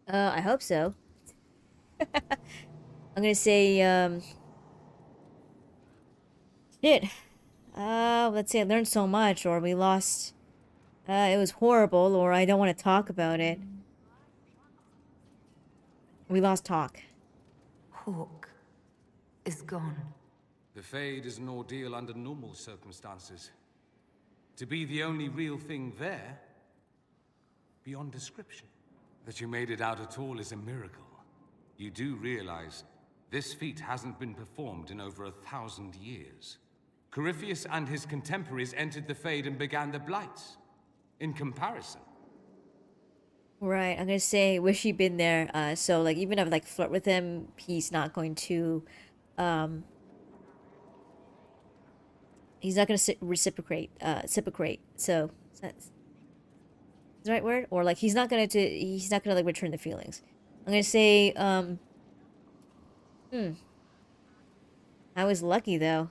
I hope so. I'm gonna say, shit. Let's say I learned so much, or we lost... it was horrible, or I don't want to talk about it. We lost talk. Hawk is gone. The Fade is an ordeal under normal circumstances. To be the only real thing there, beyond description. That you made it out at all is a miracle. You do realize this feat hasn't been performed in over 1,000 years. Corypheus and his contemporaries entered the Fade and began the Blights. In comparison. Right, I'm gonna say, wish he'd been there, so, like, even if I, like, flirt with him, he's not going to, he's not gonna reciprocate, so, that's the right word? Or, like, he's not gonna, like, return the feelings. I'm gonna say, I was lucky, though.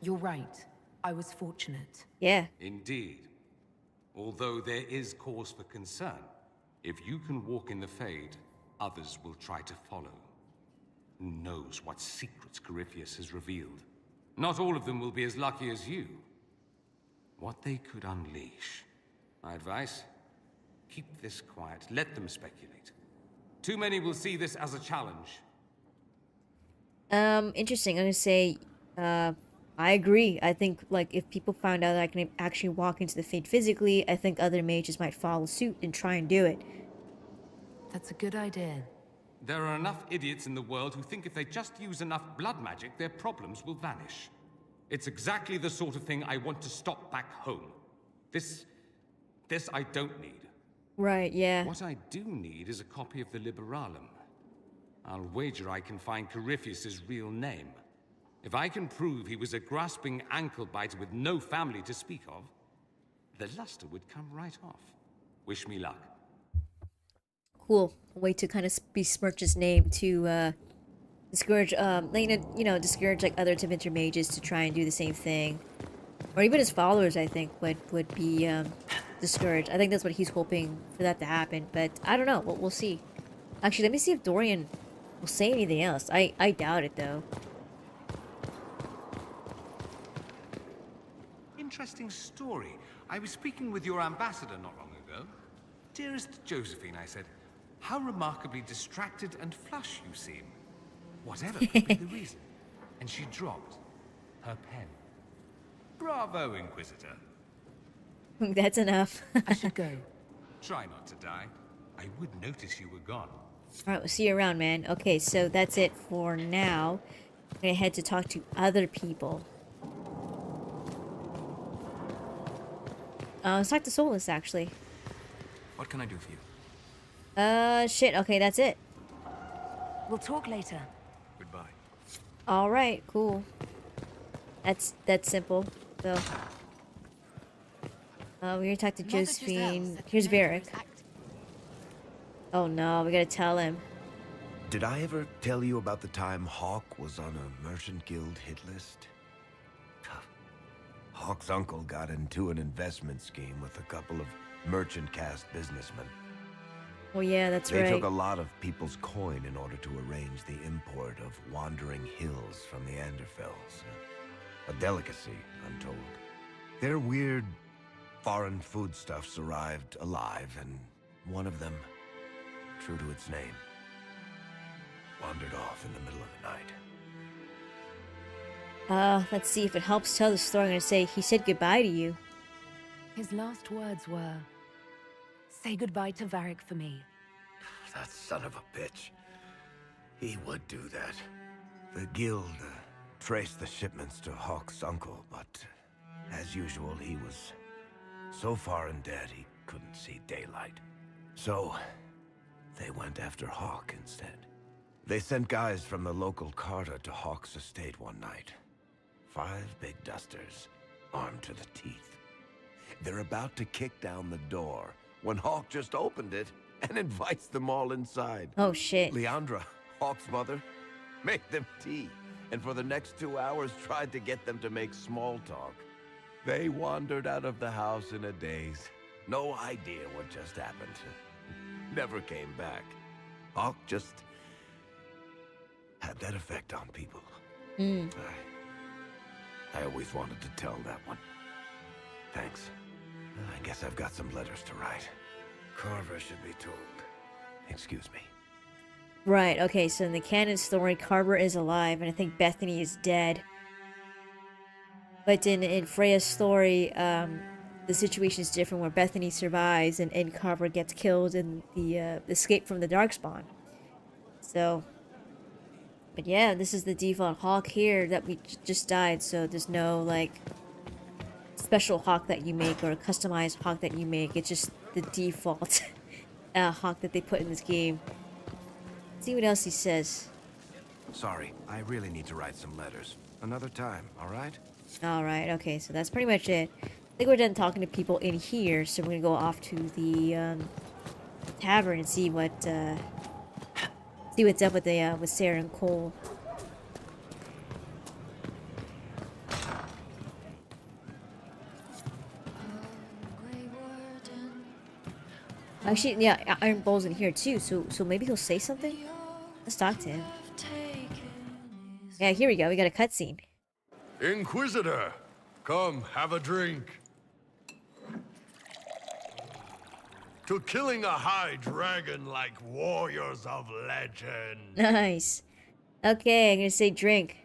You're right. I was fortunate. Yeah. Indeed. Although there is cause for concern. If you can walk in the Fade, others will try to follow. Who knows what secrets Corypheus has revealed? Not all of them will be as lucky as you. What they could unleash. My advice? Keep this quiet. Let them speculate. Too many will see this as a challenge. Interesting. I'm gonna say, I agree. I think, like, if people found out that I can actually walk into the Fade physically, I think other mages might follow suit and try and do it. That's a good idea. There are enough idiots in the world who think if they just use enough blood magic, their problems will vanish. It's exactly the sort of thing I want to stop back home. This I don't need. Right, yeah. What I do need is a copy of the Liberalum. I'll wager I can find Corypheus' real name. If I can prove he was a grasping ankle-biter with no family to speak of, the luster would come right off. Wish me luck. Cool. A way to kind of besmirch his name to discourage, discourage like other Tevinter mages to try and do the same thing, or even his followers. I think would be discouraged. I think that's what he's hoping for that to happen. But I don't know. We'll see. Actually, let me see if Dorian will say anything else. I doubt it though. Interesting story. I was speaking with your ambassador not long ago. Dearest Josephine, I said, how remarkably distracted and flush you seem. Whatever could be the reason. And she dropped her pen. Bravo, Inquisitor. That's enough. I should go. Try not to die. I would notice you were gone. Alright, we'll see you around, man. Okay, so that's it for now. I'm gonna head to talk to other people. Let's talk to Solus, actually. What can I do for you? Shit. Okay, that's it. We'll talk later. Goodbye. Alright, cool. That's simple. So, we're gonna talk to Josephine. Here's Varric. Oh no, we gotta tell him. Did I ever tell you about the time Hawk was on a Merchant Guild hit list? Hawk's uncle got into an investment scheme with a couple of merchant caste businessmen. Oh yeah, that's They right. took a lot of people's coin in order to arrange the import of wandering hills from the Anderfells. A delicacy, I'm told. Their weird, foreign foodstuffs arrived alive, and one of them, true to its name, wandered off in the middle of the night. Let's see if it helps tell the story. I'm gonna say he said goodbye to you. His last words were, "Say goodbye to Varric for me." That son of a bitch. He would do that. The guild traced the shipments to Hawk's uncle, but as usual, he was so far in debt he couldn't see daylight. So they went after Hawk instead. They sent guys from the local carter to Hawk's estate one night. 5 big dusters, armed to the teeth. They're about to kick down the door when Hawk just opened it and invites them all inside. Oh shit. Leandra, Hawk's mother, made them tea, and for the next 2 hours tried to get them to make small talk. They wandered out of the house in a daze. No idea what just happened. Never came back. Hawk just had that effect on people. I always wanted to tell that one. Thanks. I guess I've got some letters to write. Carver should be told. Excuse me. Right, okay, so in the canon story, Carver is alive, and I think Bethany is dead. But in Freya's story, the situation is different, where Bethany survives and Carver gets killed in the escape from the Darkspawn. So, but yeah, this is the default Hawk here that we just died, so there's no, like, special Hawk that you make or a customized Hawk that you make. It's just the default Hawk that they put in this game. Let's see what else he says. Sorry, I really need to write some letters. Another time, all right? Alright, okay, so that's pretty much it. I think we're done talking to people in here, so we're gonna go off to the tavern and see what's up with Sarah and Cole. Actually, yeah, Iron Bull's in here too, so maybe he'll say something? Let's talk to him. Yeah, here we go, we got a cutscene. Inquisitor, come have a drink. to killing a high dragon like warriors of legend. Nice. Okay, I'm gonna say drink.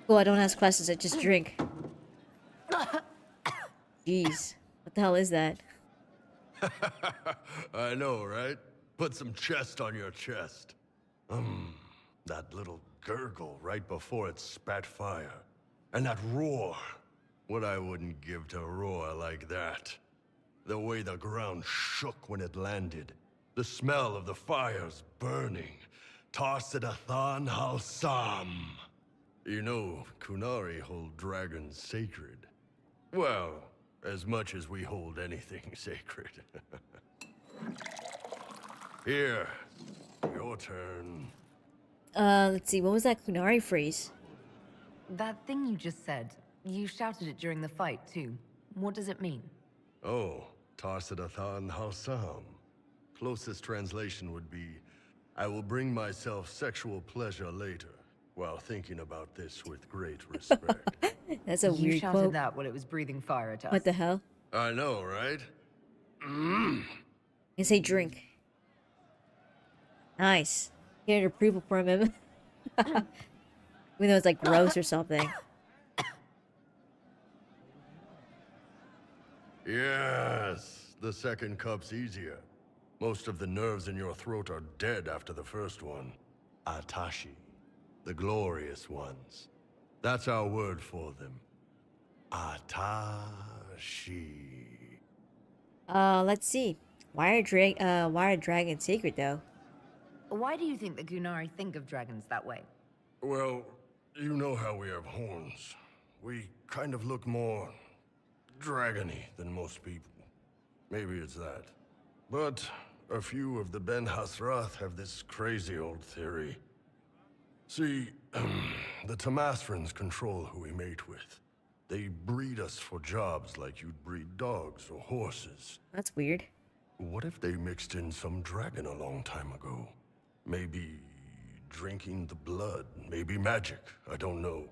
Cool, I don't ask questions, I just drink. Jeez. What the hell is that? I know, right? Put some chest on your chest. That little gurgle right before it spat fire. And that roar. What I wouldn't give to roar like that. The way the ground shook when it landed. The smell of the fires burning. Tarsidathan Halsam. You know, Kunari hold dragons sacred. Well, as much as we hold anything sacred. Here, your turn. Let's see, what was that Kunari phrase? That thing you just said, you shouted it during the fight, too. What does it mean? Oh, Tarsidathan Halsam. Closest translation would be, I will bring myself sexual pleasure later, while thinking about this with great respect. That's a you weird shouted quote. that while it was breathing fire at us. What the hell? I know, right? I say drink. Nice. Get approval from him. Even though it's like gross or something. Yes, the second cup's easier. Most of the nerves in your throat are dead after the first one. Atashi. The glorious ones. That's our word for them. Atashi. Let's see. Why are dragons sacred though? Why do you think the Gunari think of dragons that way? Well, you know how we have horns. We kind of look more dragony than most people. Maybe it's that. But a few of the Ben Hasrath have this crazy old theory. See, the Tamasrans control who we mate with. They breed us for jobs like you'd breed dogs or horses. That's weird. What if they mixed in some dragon a long time ago? Maybe drinking the blood, maybe magic, I don't know.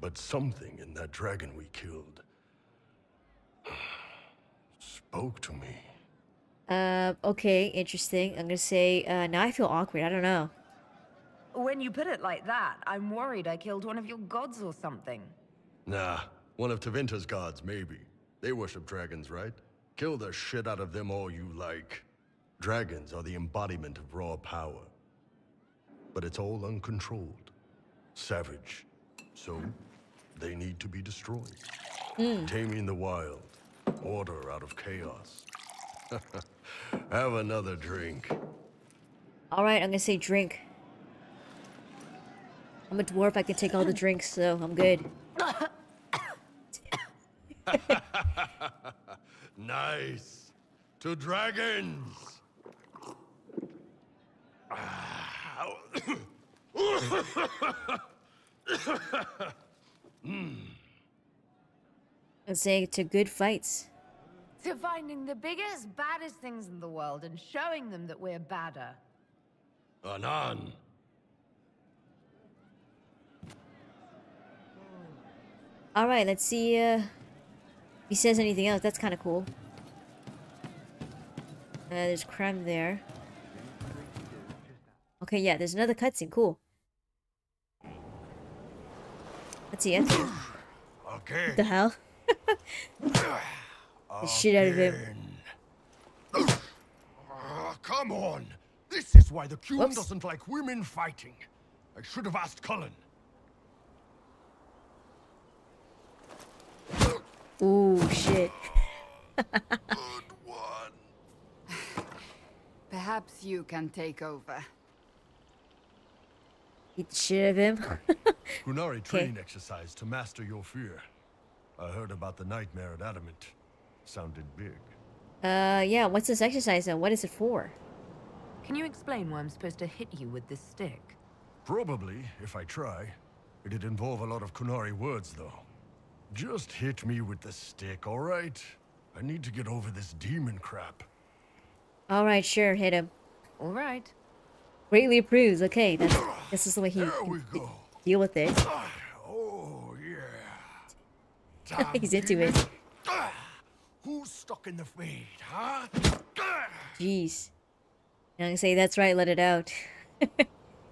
But something in that dragon we killed spoke to me. Okay, interesting. I'm gonna say, now I feel awkward, I don't know. When you put it like that, I'm worried I killed one of your gods or something. Nah, one of Tevinter's gods, maybe. They worship dragons, right? Kill the shit out of them all you like. Dragons are the embodiment of raw power. But it's all uncontrolled. Savage. So, they need to be destroyed. Taming the wild. Order out of chaos. Have another drink. Alright, I'm gonna say drink. I'm a dwarf, I can take all the drinks, so I'm good. Nice. To dragons. I'm saying to good fights. To finding the biggest, baddest things in the world and showing them that we're badder. Anan. Alright, let's see if he says anything else. That's kind of cool. There's creme there. Okay, yeah, there's another cutscene. Cool. Let's see. Okay. What the hell? The shit out of him. Come on. This is why the Cume doesn't like women fighting. I should have asked Cullen. Ooh, shit. Perhaps you can take over. Beat the shit out of him. Kunari training exercise to master your fear. I heard about the nightmare at Adamant. Sounded big. Yeah, what's this exercise and what is it for? Can you explain why I'm supposed to hit you with this stick? Probably, if I try. It'd involve a lot of Kunari words, though. Just hit me with the stick, alright? I need to get over this demon crap. Alright, sure, hit him. Alright. Greatly approves. Okay, this is the way he deal with it. Oh, yeah. He's into it. Who's stuck in the fade, huh? Jeez. I'm gonna say that's right, let it out.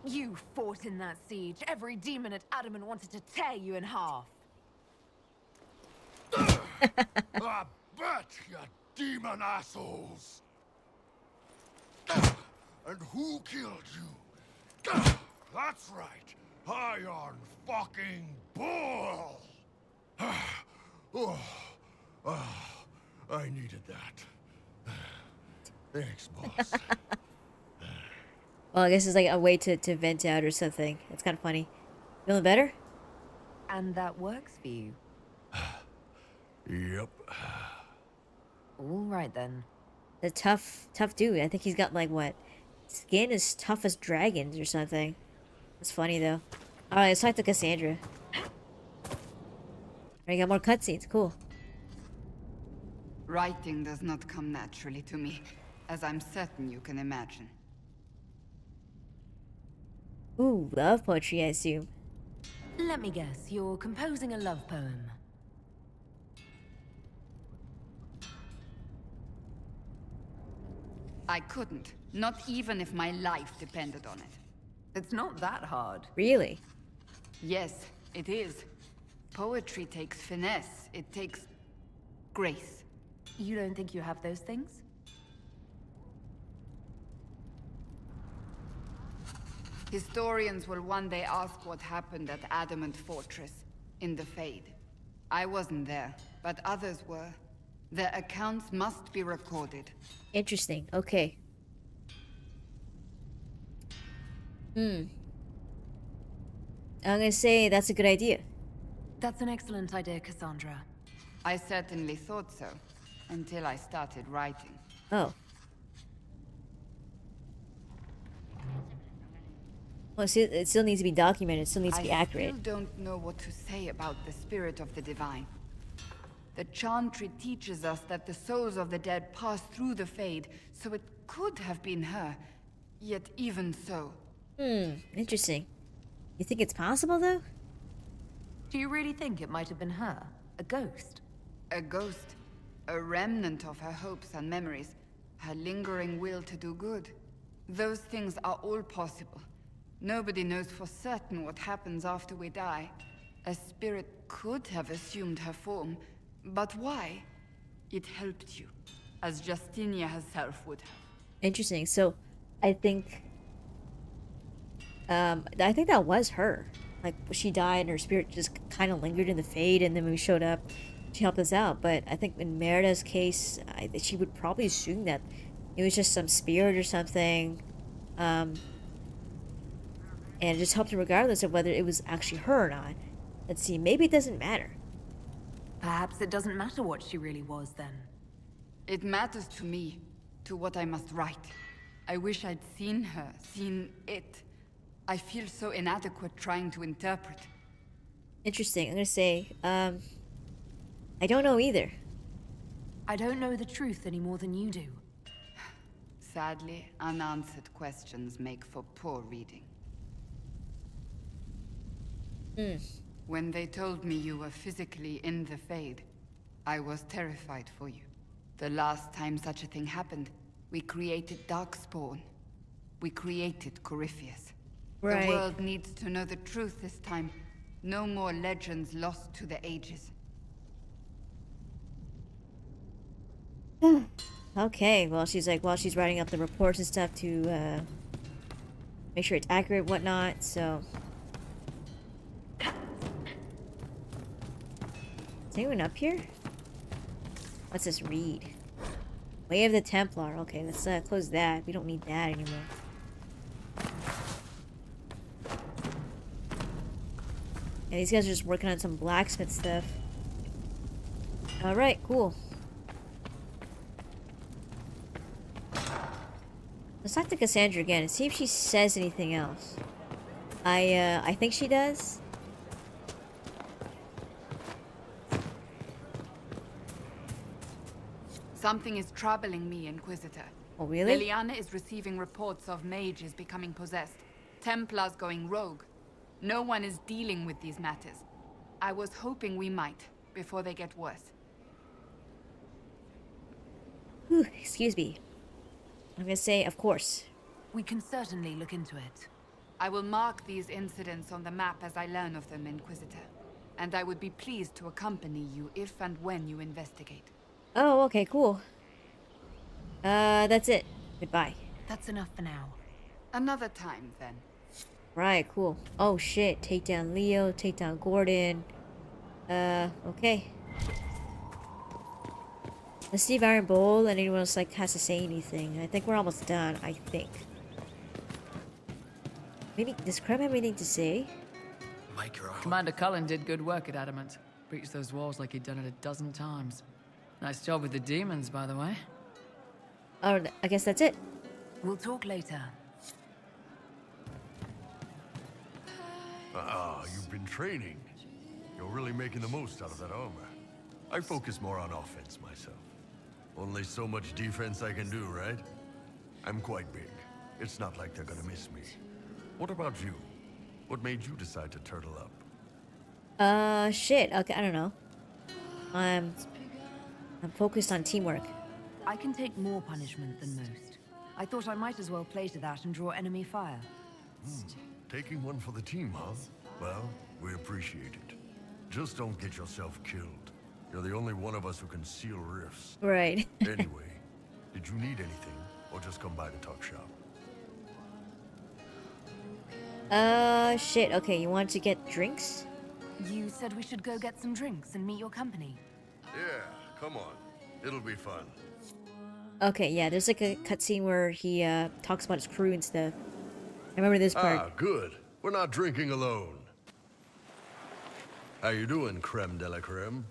You fought in that siege. Every demon at Adamant wanted to tear you in half. I bet, you demon assholes! And who killed you? That's right, Iron fucking Bull! I needed that. Thanks, boss. Well, I guess it's like a way to vent out or something. It's kind of funny. Feeling better? And that works for you? Yep. All right, then. The tough dude. I think he's got, like, what? Skin as tough as dragons or something. That's funny, though. Alright, let's talk to Cassandra. I got more cutscenes. Cool. Writing does not come naturally to me, as I'm certain you can imagine. Ooh, love poetry, I assume. Let me guess, you're composing a love poem. I couldn't, not even if my life depended on it. It's not that hard. Really? Yes, it is. Poetry takes finesse, it takes grace. You don't think you have those things? Historians will one day ask what happened at Adamant Fortress, in the Fade. I wasn't there, but others were. Their accounts must be recorded. Interesting. Okay. I'm gonna say that's a good idea. That's an excellent idea, Cassandra. I certainly thought so, until I started writing. Oh. Well, see, it still needs to be documented. It still needs to be accurate. I still don't know what to say about the spirit of the divine. The Chantry teaches us that the souls of the dead pass through the Fade, so it could have been her. Yet even so... Interesting. You think it's possible, though? Do you really think it might have been her? A ghost? A ghost. A remnant of her hopes and memories. Her lingering will to do good. Those things are all possible. Nobody knows for certain what happens after we die. A spirit could have assumed her form, but why? It helped you, as Justinia herself would have. Interesting. So, I think that was her. Like, she died and her spirit just kind of lingered in the Fade, and then when we showed up, she helped us out. But I think in Merida's case, she would probably assume that it was just some spirit or something. And it just helped her regardless of whether it was actually her or not. Let's see, maybe it doesn't matter. Perhaps it doesn't matter what she really was, then. It matters to me, to what I must write. I wish I'd seen her, seen it. I feel so inadequate trying to interpret. Interesting. I'm gonna say, I don't know either. I don't know the truth any more than you do. Sadly, unanswered questions make for poor reading. When they told me you were physically in the Fade, I was terrified for you. The last time such a thing happened, we created Darkspawn. We created Corypheus. Right. The world needs to know the truth this time. No more legends lost to the ages. Okay, well, she's like, well, she's writing up the reports and stuff to make sure it's accurate and whatnot, so... Is anyone up here? What's this read? Way of the Templar. Okay, let's close that. We don't need that anymore. Yeah, these guys are just working on some blacksmith stuff. Alright, cool. Let's talk to Cassandra again and see if she says anything else. I think she does. Something is troubling me, Inquisitor. Oh, really? Liliana is receiving reports of mages becoming possessed. Templars going rogue. No one is dealing with these matters. I was hoping we might, before they get worse. Whew, excuse me. I'm gonna say, of course. We can certainly look into it. I will mark these incidents on the map as I learn of them, Inquisitor. And I would be pleased to accompany you if and when you investigate. Oh, okay, cool. That's it. Goodbye. That's enough for now. Another time, then. Right, cool. Oh shit, take down Leo, take down Gordon. Okay. Let's see if Iron Bowl and anyone else like has to say anything. I think we're almost done, I think. Maybe, does Crab have anything to say? Commander Cullen did good work at Adamant. Breached those walls like he'd done it a dozen times. Nice job with the demons, by the way. Oh, I guess that's it. We'll talk later. You've been training. You're really making the most out of that armor. I focus more on offense myself. Only so much defense I can do, right? I'm quite big. It's not like they're gonna miss me. What about you? What made you decide to turtle up? Shit. Okay, I don't know. I'm focused on teamwork. I can take more punishment than most. I thought I might as well play to that and draw enemy fire. Taking one for the team, huh? Well, we appreciate it. Just don't get yourself killed. You're the only one of us who can seal rifts. Right. Anyway, did you need anything, or just come by to talk shop? Shit. Okay, you want to get drinks? You said we should go get some drinks and meet your company. Yeah, come on. It'll be fun. Okay, yeah, there's like a cutscene where he, talks about his crew and stuff. I remember this part. Ah, good. We're not drinking alone. How you doing, creme de la creme?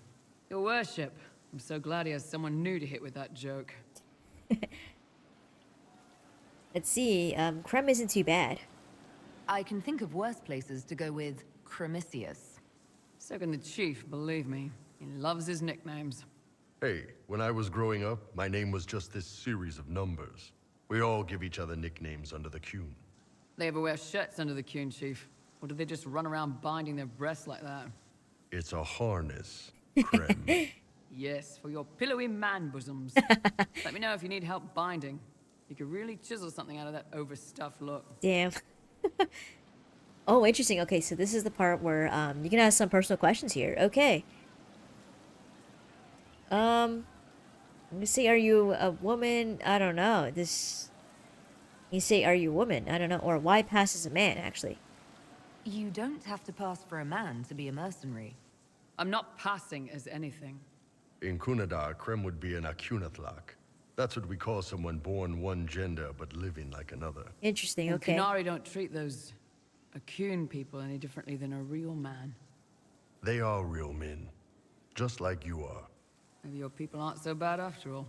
Your worship. I'm so glad he has someone new to hit with that joke. Let's see, Creme isn't too bad. I can think of worse places to go with Cremisius. So can the chief, believe me. He loves his nicknames. Hey, when I was growing up, my name was just this series of numbers. We all give each other nicknames under the Qun. They ever wear shirts under the Qun, chief? Or do they just run around binding their breasts like that? It's a harness, Creme. Yes, for your pillowy man bosoms. Let me know if you need help binding. You could really chisel something out of that overstuffed look. Damn. Oh, interesting. Okay, so this is the part where you can ask some personal questions here. Okay. Let me see. Are you a woman? I don't know. This. You say, are you a woman? I don't know. Or why pass as a man? Actually. You don't have to pass for a man to be a mercenary. I'm not passing as anything. In Kunadar, Creme would be an Akunatlak. That's what we call someone born one gender but living like another. Interesting. And Okay. Qunari don't treat those Akun people any differently than a real man. They are real men, just like you are. Maybe your people aren't so bad after all.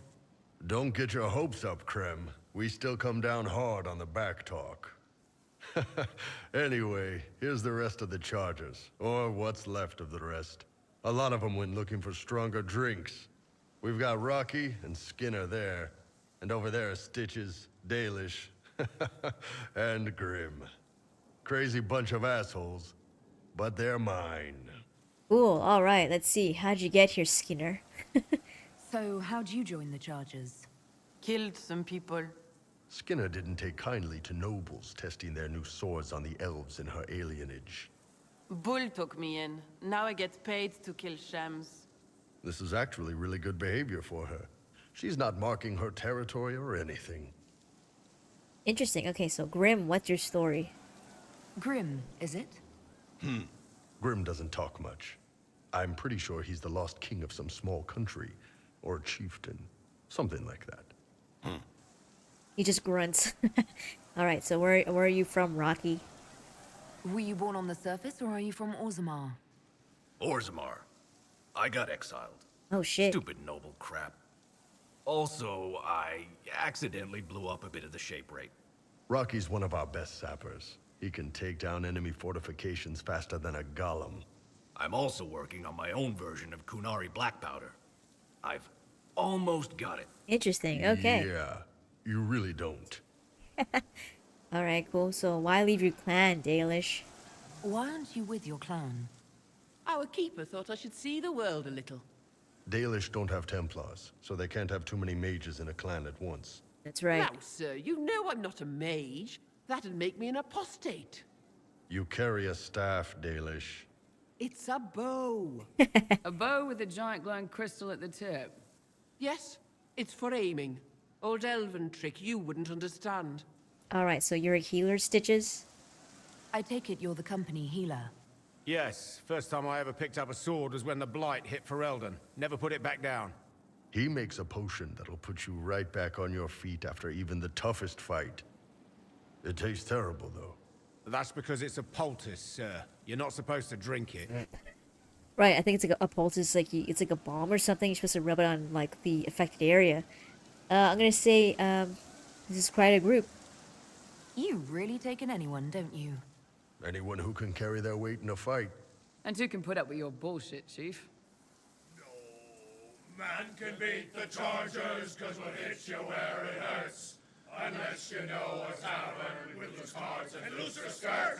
Don't get your hopes up, Creme. We still come down hard on the back talk. Anyway, here's the rest of the chargers, or what's left of the rest. A lot of them went looking for stronger drinks. We've got Rocky and Skinner there, and over there are Stitches, Dalish, and Grim. Crazy bunch of assholes, but they're mine. Cool. All right. Let's see. How'd you get here, Skinner? So, how'd you join the Chargers? Killed some people. Skinner didn't take kindly to nobles testing their new swords on the elves in her alienage. Bull took me in. Now I get paid to kill shams. This is actually really good behavior for her. She's not marking her territory or anything. Interesting. Okay, so Grim, what's your story? Grim, is it? Grim doesn't talk much. I'm pretty sure he's the lost king of some small country, or chieftain. Something like that. He just grunts. All right, so where are you from, Rocky? Were you born on the surface, or are you from Orzammar? Orzammar. I got exiled. Oh, shit. Stupid noble crap. Also, I accidentally blew up a bit of the shape rate. Rocky's one of our best sappers. He can take down enemy fortifications faster than a golem. I'm also working on my own version of Qunari black powder. I've almost got it. Interesting. Okay. Yeah, you really don't. All right, cool. So why leave your clan, Dalish? Why aren't you with your clan? Our keeper thought I should see the world a little. Dalish don't have Templars, so they can't have too many mages in a clan at once. That's right. Now, sir, you know I'm not a mage. That'd make me an apostate. You carry a staff, Dalish. It's a bow. A bow with a giant glowing crystal at the tip. Yes, it's for aiming. Old elven trick you wouldn't understand. Alright, so you're a healer, Stitches? I take it you're the company healer. Yes, first time I ever picked up a sword was when the Blight hit Ferelden. Never put it back down. He makes a potion that'll put you right back on your feet after even the toughest fight. It tastes terrible, though. That's because it's a poultice, sir. You're not supposed to drink it. Right, I think it's like a poultice, like it's like a balm or something. You're supposed to rub it on like the affected area. I'm gonna say this is quite a group. You really take in anyone, don't you? Anyone who can carry their weight in a fight. And who can put up with your bullshit, Chief? Man can beat the Chargers, cause what hits you where it hurts. Unless you know what's happened with loose cards and looser skirts.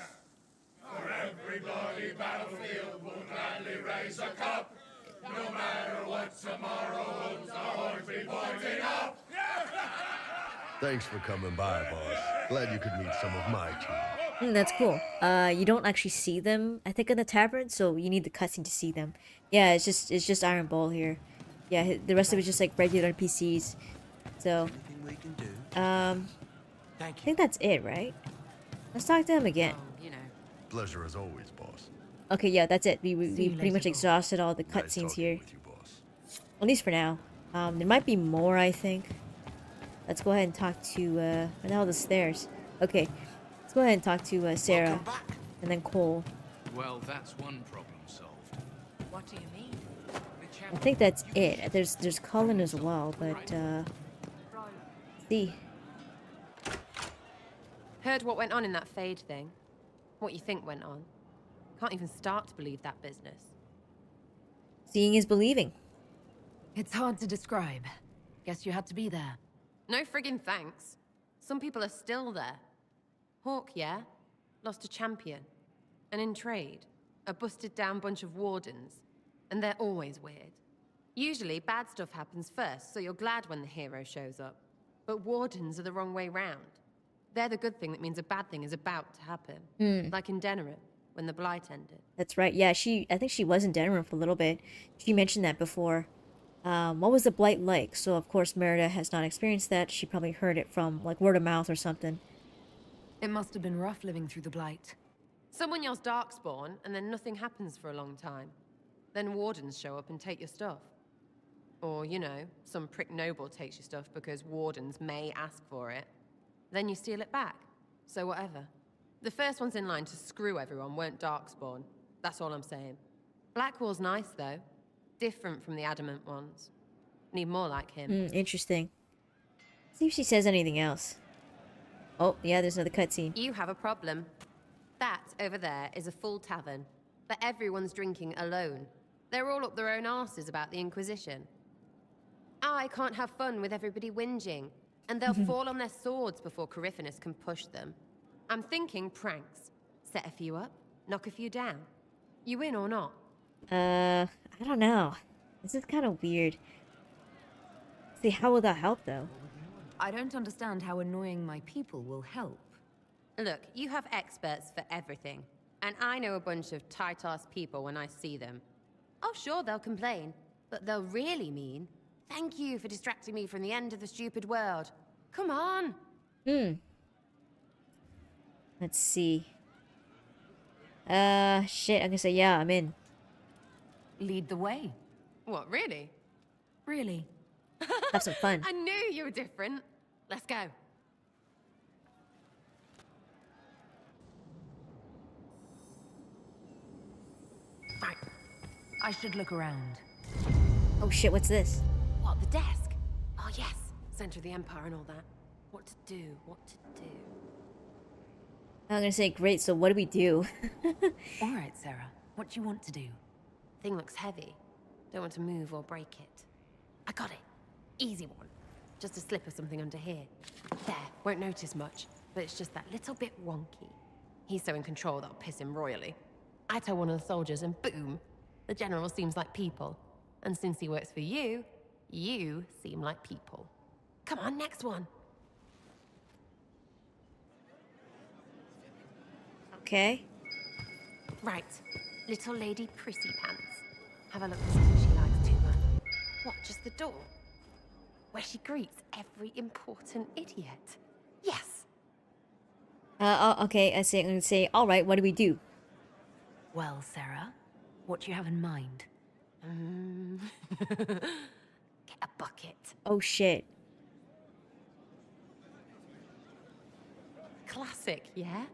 For every bloody battlefield we'll gladly raise a cup. No matter what tomorrow holds, our horns be pointing up. Thanks for coming by, boss. Glad you could meet some of my team. That's cool. You don't actually see them, I think, in the tavern, so you need the cutscene to see them. Yeah, it's just Iron Bull here. Yeah, the rest of it's just like regular NPCs. So, I think that's it, right? Let's talk to him again. Pleasure as always, boss. Okay, yeah, that's it. We pretty much exhausted all the cutscenes here. At least for now. There might be more, I think. Let's go ahead and talk to, where the hell are the stairs? Okay, let's go ahead and talk to Sarah, and then Cole. Well, that's one problem solved. What do you mean? I think that's it. There's Cullen as well, but let's see. Heard what went on in that Fade thing? What you think went on? Can't even start to believe that business. Seeing is believing. It's hard to describe. Guess you had to be there. No friggin' thanks. Some people are still there. Hawk, yeah? Lost a champion. And in trade, a busted down bunch of wardens. And they're always weird. Usually, bad stuff happens first, so you're glad when the hero shows up. But wardens are the wrong way round. They're the good thing that means a bad thing is about to happen. Like in Denerim, when the Blight ended. That's right. Yeah, I think she was in Denerim for a little bit. She mentioned that before. What was the Blight like? So, of course, Merida has not experienced that. She probably heard it from, like, word of mouth or something. It must have been rough living through the Blight. Someone yells Darkspawn, and then nothing happens for a long time. Then wardens show up and take your stuff. Or, you know, some prick noble takes your stuff because wardens may ask for it. Then you steal it back. So whatever. The first ones in line to screw everyone weren't Darkspawn. That's all I'm saying. Blackwall's nice, though. Different from the Adamant ones. Need more like him. Interesting. See if she says anything else. Oh, yeah, there's another cutscene. You have a problem. That, over there, is a full tavern. But everyone's drinking alone. They're all up their own arses about the Inquisition. I can't have fun with everybody whinging. And they'll fall on their swords before Corypheus can push them. I'm thinking pranks. Set a few up, knock a few down. You in or not? I don't know. This is kind of weird. See, how will that help, though? I don't understand how annoying my people will help. Look, you have experts for everything. And I know a bunch of tight-ass people when I see them. Oh, sure, they'll complain. But they'll really mean, thank you for distracting me from the end of the stupid world. Come on! Let's see. Shit, I'm gonna say, yeah, I'm in. Lead the way. What, really? Really. Have some fun. I knew you were different. Let's go. Right. I should look around. Oh shit, what's this? What, the desk? Oh, yes. Center of the Empire and all that. What to do, what to do. I'm gonna say, great, so what do we do? All right, Sarah. What do you want to do? Thing looks heavy. Don't want to move or break it. I got it. Easy one. Just a slip or something under here. There, won't notice much, but it's just that little bit wonky. He's so in control that'll piss him royally. I tell one of the soldiers and boom, the general seems like people. And since he works for you, you seem like people. Come on, next one. Okay. Right. Little Lady Prissy Pants. Have a look to see who she likes too much. What, just the door? Where she greets every important idiot. Yes. Okay, I'm gonna say, alright, what do we do? Well, Sarah, what do you have in mind? Get a bucket. Oh shit. Classic, yeah?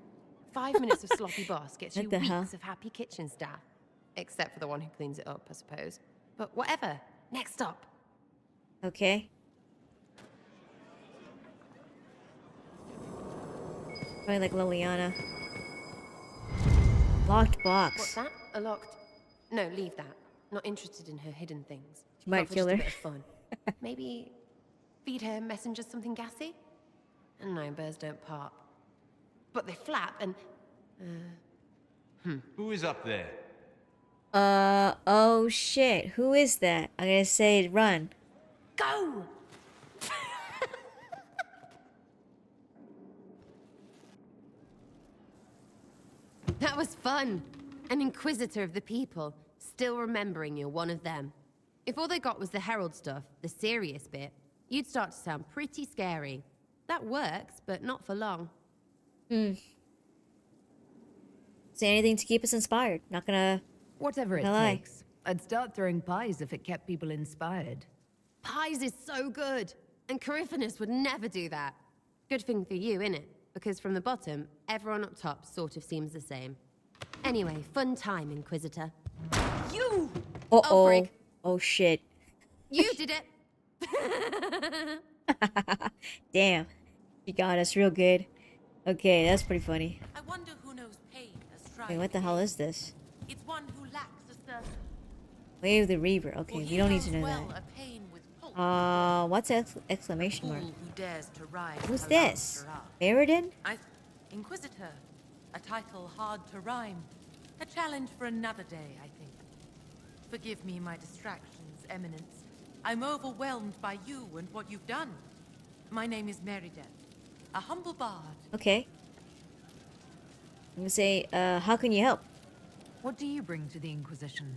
5 minutes of sloppy boss gets you What the weeks hell? of happy kitchen staff. Except for the one who cleans it up, I suppose. But whatever. Next stop. Okay. Probably like Liliana. Locked box. What's that? A locked... No, leave that. Not interested in her hidden things. You might Not for kill just a her. bit of fun. Maybe feed her messengers something gassy? No, birds don't pop. But they flap and... Who is up there? Oh shit. Who is that? I'm gonna say run. Go! That was fun. An inquisitor of the people, still remembering you're one of them. If all they got was the herald stuff, the serious bit, you'd start to sound pretty scary. That works, but not for long. Say anything to keep us inspired. Not gonna... Whatever it lie. takes. I'd start throwing pies if it kept people inspired. Pies is so good, and Coryphanus would never do that. Good thing for you, innit? Because from the bottom, everyone up top sort of seems the same. Anyway, fun time, Inquisitor. You! Uh-oh. Oh, frig. Oh shit. You did it! Damn. She got us real good. Okay, that's pretty funny. I wonder who knows pain as Wait, what the hell is this? It's one who lacks a certain. Wave the Reaver. Okay, we don't need to know well that. a pain with pulse. What's exclamation mark? Fool who dares to ride Who's a this? lancer up. Meriden? Inquisitor. A title hard to rhyme. A challenge for another day, I think. Forgive me my distractions, Eminence. I'm overwhelmed by you and what you've done. My name is Meredith, a humble bard. Okay. I'm gonna say, how can you help? What do you bring to the Inquisition?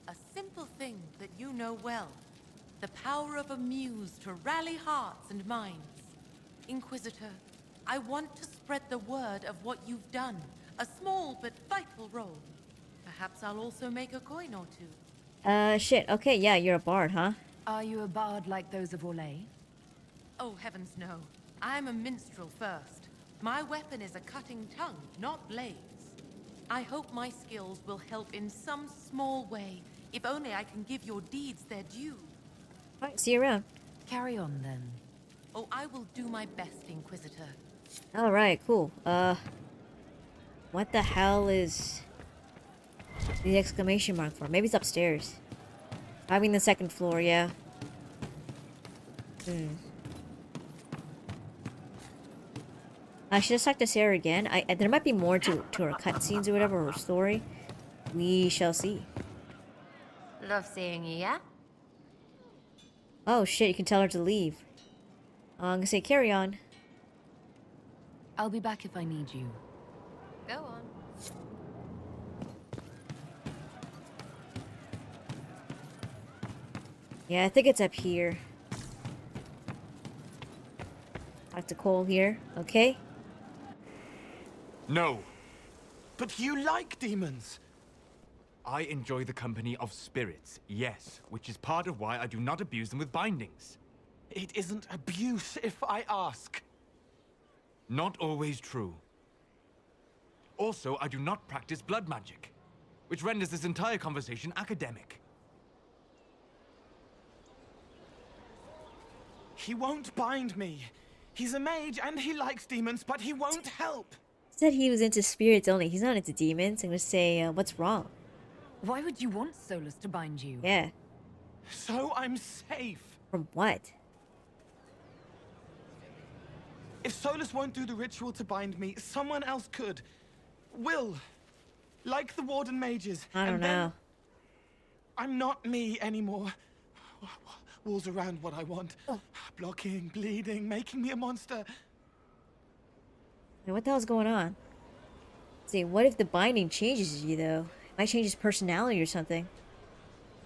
A simple thing that you know well. The power of a muse to rally hearts and minds. Inquisitor, I want to spread the word of what you've done. A small but vital role. Perhaps I'll also make a coin or two. Shit. Okay, yeah, you're a bard, huh? Are you a bard like those of Orlais? Oh, heavens no. I'm a minstrel first. My weapon is a cutting tongue, not blades. I hope my skills will help in some small way, if only I can give your deeds their due. Alright, see you around. Carry on, then. Oh, I will do my best, Inquisitor. Alright, cool. What the hell is the exclamation mark for? Maybe it's upstairs. Probably in the second floor, yeah. I should have talked to Sarah again. There might be more to her cutscenes or whatever, or her story. We shall see. Love seeing you, yeah? Oh shit, you can tell her to leave. I'm gonna say carry on. I'll be back if I need you. Go on. Yeah, I think it's up here. Talk to Cole here, okay? No. But you like demons! I enjoy the company of spirits, yes, which is part of why I do not abuse them with bindings. It isn't abuse, if I ask. Not always true. Also, I do not practice blood magic, which renders this entire conversation academic. He won't bind me. He's a mage and he likes demons, but he won't help. Said he was into spirits only. He's not into demons. I'm gonna say, what's wrong? Why would you want Solus to bind you? Yeah. So I'm safe. From what? If Solus won't do the ritual to bind me, someone else could. Will. Like the Warden mages. I don't know. I'm not me anymore. Walls around what I want. Blocking, bleeding, making me a monster. Wait, what the hell's going on? Let's see, what if the binding changes you, though? It might change his personality or something.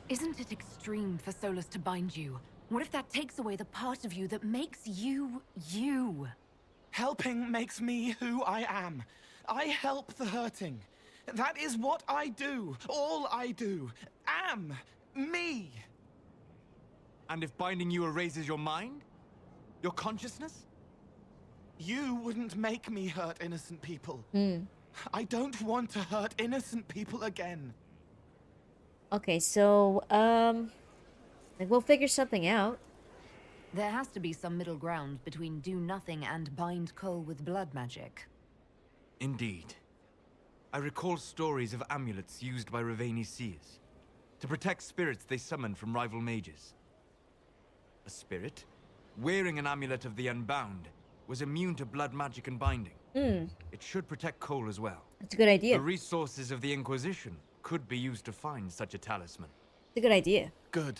Isn't it extreme for Solus to bind you? What if that takes away the part of you that makes you, you? Helping makes me who I am. I help the hurting. That is what I do. All I do. Am. Me. And if binding you erases your mind? Your consciousness? You wouldn't make me hurt innocent people. I don't want to hurt innocent people again. Okay, so, like, we'll figure something out. There has to be some middle ground between do nothing and bind Cole with blood magic. Indeed. I recall stories of amulets used by Raveni seers to protect spirits they summoned from rival mages. A spirit, wearing an amulet of the Unbound, was immune to blood magic and binding. It should protect Cole as well. That's a good idea. The resources of the Inquisition could be used to find such a talisman. It's a good idea. Good.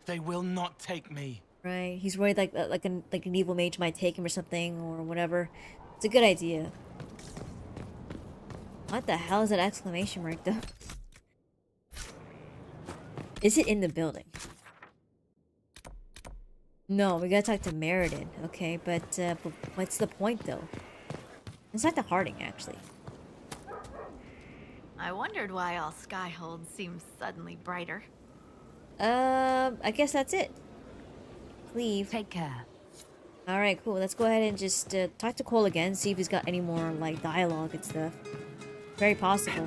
They will not take me. Right, he's worried like an evil mage might take him or something or whatever. It's a good idea. What the hell is that exclamation mark though? Is it in the building? No, we gotta talk to Meriden. Okay, but what's the point though? It's not the Harding actually. I wondered why all Skyhold seems suddenly brighter. I guess that's it. Leave. Take care. Alright, cool. Let's go ahead and just talk to Cole again, see if he's got any more, like, dialogue and stuff. Very possible.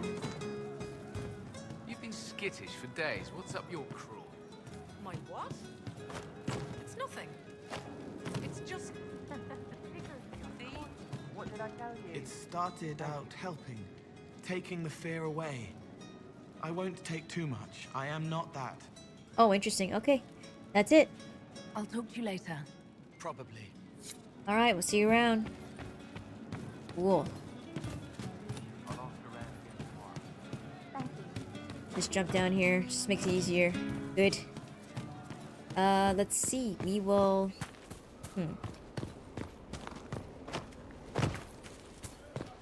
You've been skittish for days. What's up your craw? My what? It's nothing. It's just... What did I tell you? It started out helping, taking the fear away. I won't take too much. I am not that. Oh, interesting. Okay. That's it. I'll talk to you later. Probably. Alright, we'll see you around. Cool. Just jump down here. Just makes it easier. Good. Let's see. We will...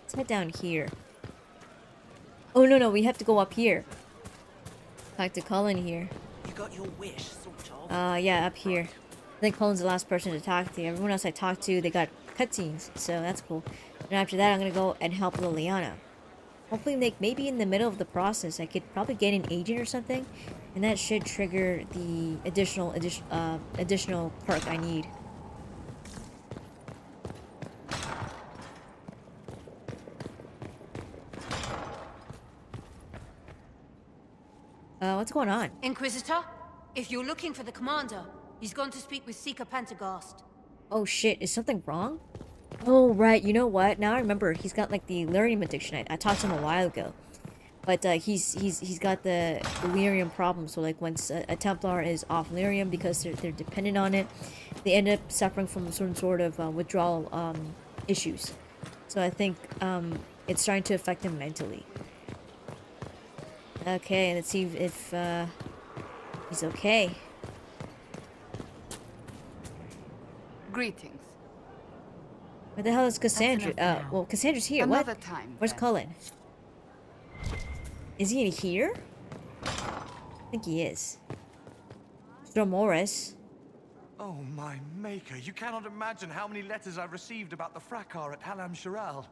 Let's head down here. Oh, no, we have to go up here. Talk to Cullen here. You got your wish, sort of. Yeah, up here. I think Cullen's the last person to talk to. Everyone else I talked to, they got cutscenes, so that's cool. And after that, I'm gonna go and help Liliana. Hopefully, like, maybe in the middle of the process, I could probably get an agent or something, and that should trigger the additional perk I need. What's going on? Inquisitor, if you're looking for the commander, he's gone to speak with Seeker Pentagast. Oh shit, is something wrong? Oh right, you know what? Now I remember he's got like the lyrium addiction. I talked to him a while ago. But he's got the lyrium problem, so like once a Templar is off lyrium because they're dependent on it, they end up suffering from some sort of withdrawal issues. So I think it's starting to affect him mentally. Okay, let's see if he's okay. Greetings. Where the hell is Cassandra? Well, Cassandra's here. Another What? time, Where's then. Cullen? Is he in here? I think he is. Throw Morris. Oh, my maker. You cannot imagine how many letters I've received about the fracas at Halam Shiral.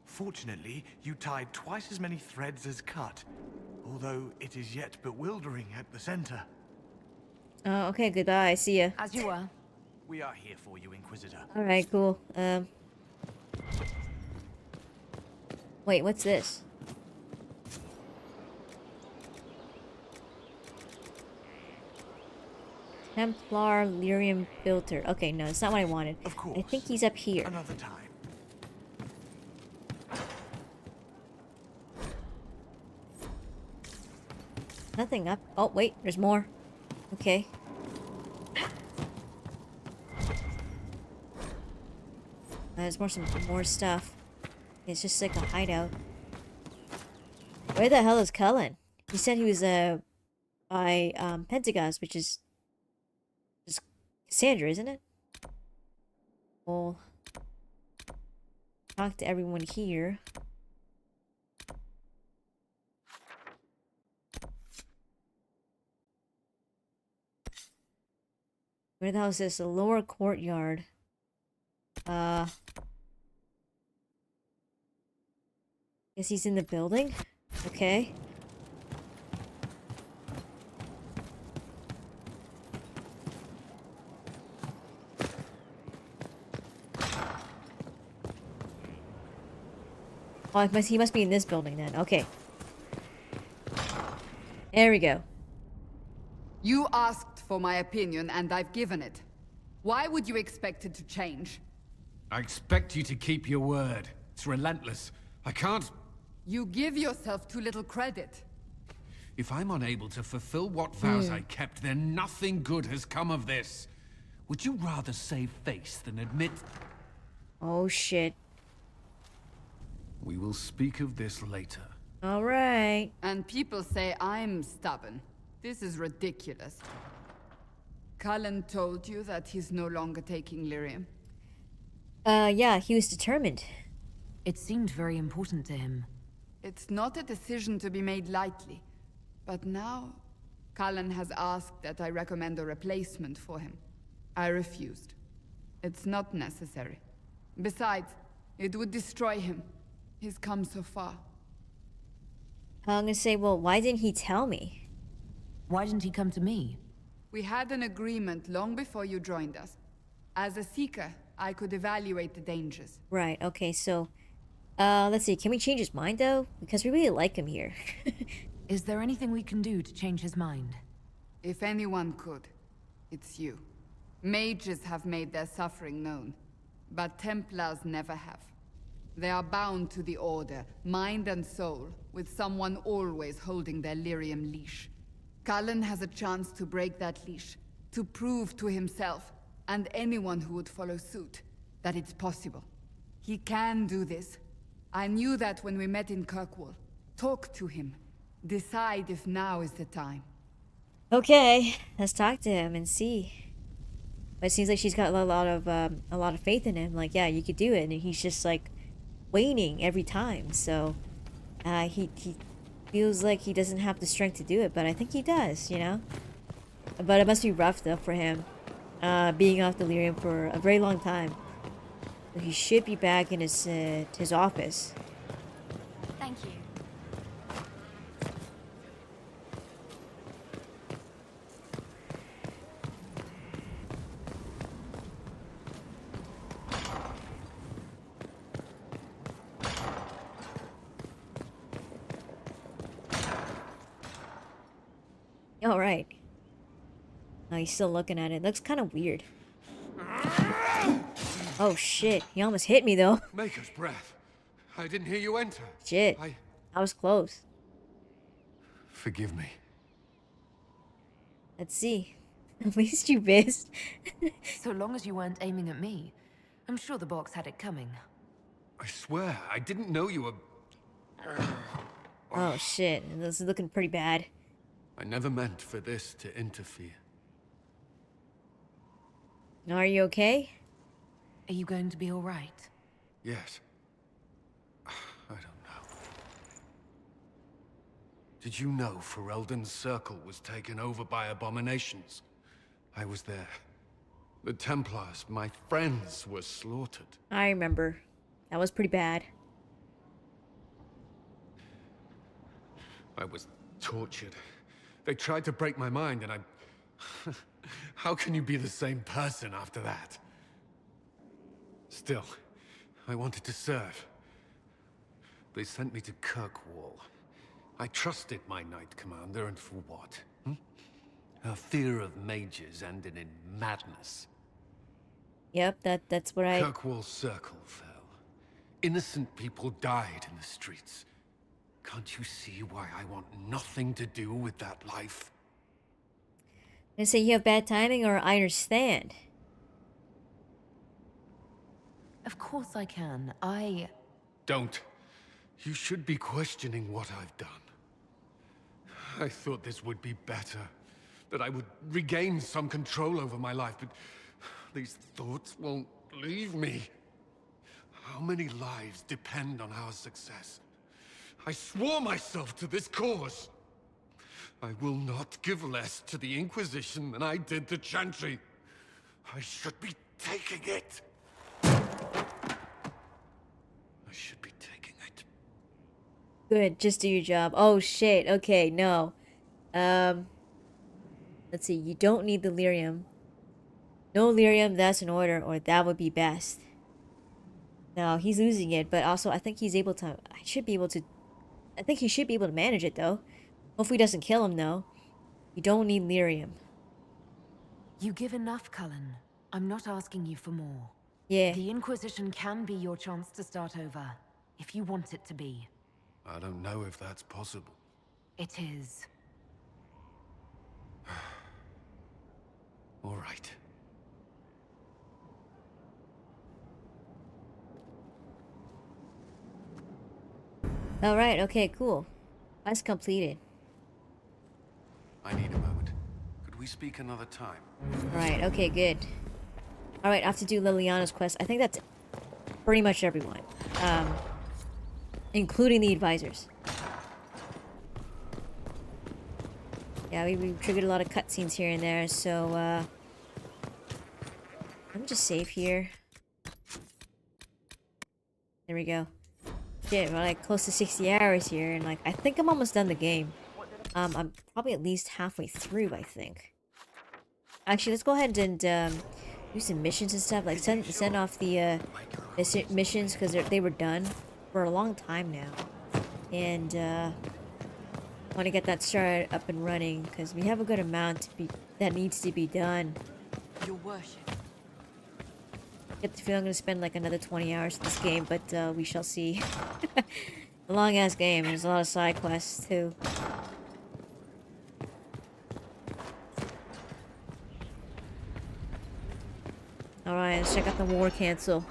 Fortunately, you tied twice as many threads as cut, although it is yet bewildering at the center. Oh, okay, goodbye. See ya. As you were. We are here for you, Inquisitor. Alright, cool. Wait, what's this? Templar lyrium filter. Okay, no, it's not what I wanted. Of course. I think he's up here. Another time. Nothing up. Oh, wait, there's more. Okay. There's more stuff. It's just like a hideout. Where the hell is Cullen? He said he was by Pentagons, which is just Cassandra, isn't it? We'll talk to everyone here. Where the hell is this? The lower courtyard. Guess he's in the building? Okay. Oh, he must be in this building then. Okay. There we go. You asked for my opinion, and I've given it. Why would you expect it to change? I expect you to keep your word. It's relentless. I can't... You give yourself too little credit. If I'm unable to fulfill what vows I kept, then nothing good has come of this. Would you rather save face than admit... Oh, shit. We will speak of this later. All right. And people say I'm stubborn. This is ridiculous. Cullen told you that he's no longer taking lyrium? Yeah, he was determined. It seemed very important to him. It's not a decision to be made lightly. But now, Cullen has asked that I recommend a replacement for him. I refused. It's not necessary. Besides, it would destroy him. He's come so far. I'm gonna say, well, why didn't he tell me? Why didn't he come to me? We had an agreement long before you joined us. As a Seeker, I could evaluate the dangers. Right, okay, so... let's see, can we change his mind, though? Because we really like him here. Is there anything we can do to change his mind? If anyone could, it's you. Mages have made their suffering known, but Templars never have. They are bound to the Order, mind and soul, with someone always holding their lyrium leash. Cullen has a chance to break that leash, to prove to himself, and anyone who would follow suit, that it's possible. He can do this. I knew that when we met in Kirkwall. Talk to him. Decide if now is the time. Okay, let's talk to him and see. But it seems like she's got a lot of faith in him. Like, yeah, you could do it, and he's just like waning every time. So, he feels like he doesn't have the strength to do it, but I think he does, you know. But it must be rough though for him, being off delirium for a very long time. So he should be back in his office. Thank you. All right. Oh, he's still looking at it. Looks kind of weird. Oh shit! He almost hit me though. Maker's breath. I didn't hear you enter. Shit. I was close. Forgive me. Let's see. At least you missed. So long as you weren't aiming at me, I'm sure the box had it coming. I swear, I didn't know you were... Oh shit, this is looking pretty bad. I never meant for this to interfere. Are you okay? Are you going to be all right? Yes. I don't know. Did you know Ferelden's circle was taken over by abominations? I was there. The Templars, my friends, were slaughtered. I remember. That was pretty bad. I was tortured. They tried to break my mind, and I... How can you be the same person after that? Still, I wanted to serve. They sent me to Kirkwall. I trusted my Knight Commander, and for what? Her fear of mages ended in madness. Yep, that's what I... Kirkwall Circle fell. Innocent people died in the streets. Can't you see why I want nothing to do with that life? They say you have bad timing, or I understand. Of course I can. Don't. You should be questioning what I've done. I thought this would be better. That I would regain some control over my life, but these thoughts won't leave me. How many lives depend on our success? I swore myself to this cause. I will not give less to the Inquisition than I did to Chantry. I should be taking it. I should be taking it. Good, just do your job. Oh shit, okay, no. Let's see, you don't need the lyrium. No lyrium, that's an order, or that would be best. No, he's losing it, but also I think he's able to, I think he should be able to manage it though. Hopefully he doesn't kill him though. You don't need lyrium. You give enough, Cullen. I'm not asking you for more. Yeah. The Inquisition can be your chance to start over, if you want it to be. I don't know if that's possible. It is. All right. Alright, okay, cool. Quest completed. I need a moment. Could we speak another time? Alright, okay, good. Alright, I have to do Liliana's quest. I think that's pretty much everyone. Including the advisors. Yeah, we triggered a lot of cutscenes here and there, so, I'm just save here. There we go. Shit, we're like close to 60 hours here, and like, I think I'm almost done the game. I'm probably at least halfway through, I think. Actually, let's go ahead and, do some missions and stuff. Like, send off the, missions, because they were done for a long time now. And, I want to get that started up and running, because we have a good amount that needs to be done. Your worship. Get the feeling I'm going to spend like another 20 hours in this game, but we shall see. A long-ass game. There's a lot of side quests, too. Alright, let's check out the war cancel.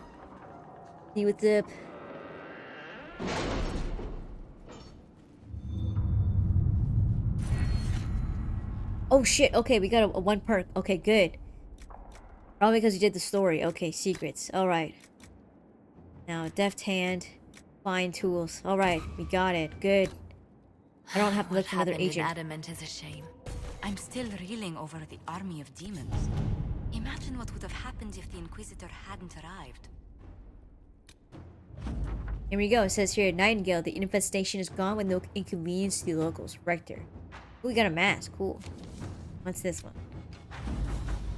See what's up. Oh shit, okay, we got a one perk. Okay, good. Probably because you did the story. Okay, secrets. Alright. Now, deft hand. Fine tools. Alright, we got it. Good. I don't have to look for another agent. Adamant is a shame. I'm still reeling over the army of demons. Imagine what would have happened if the Inquisitor hadn't arrived. Here we go. It says here, Nightingale, the infestation is gone with no inconvenience to the locals. Rector. Ooh, we got a mask. Cool. What's this one?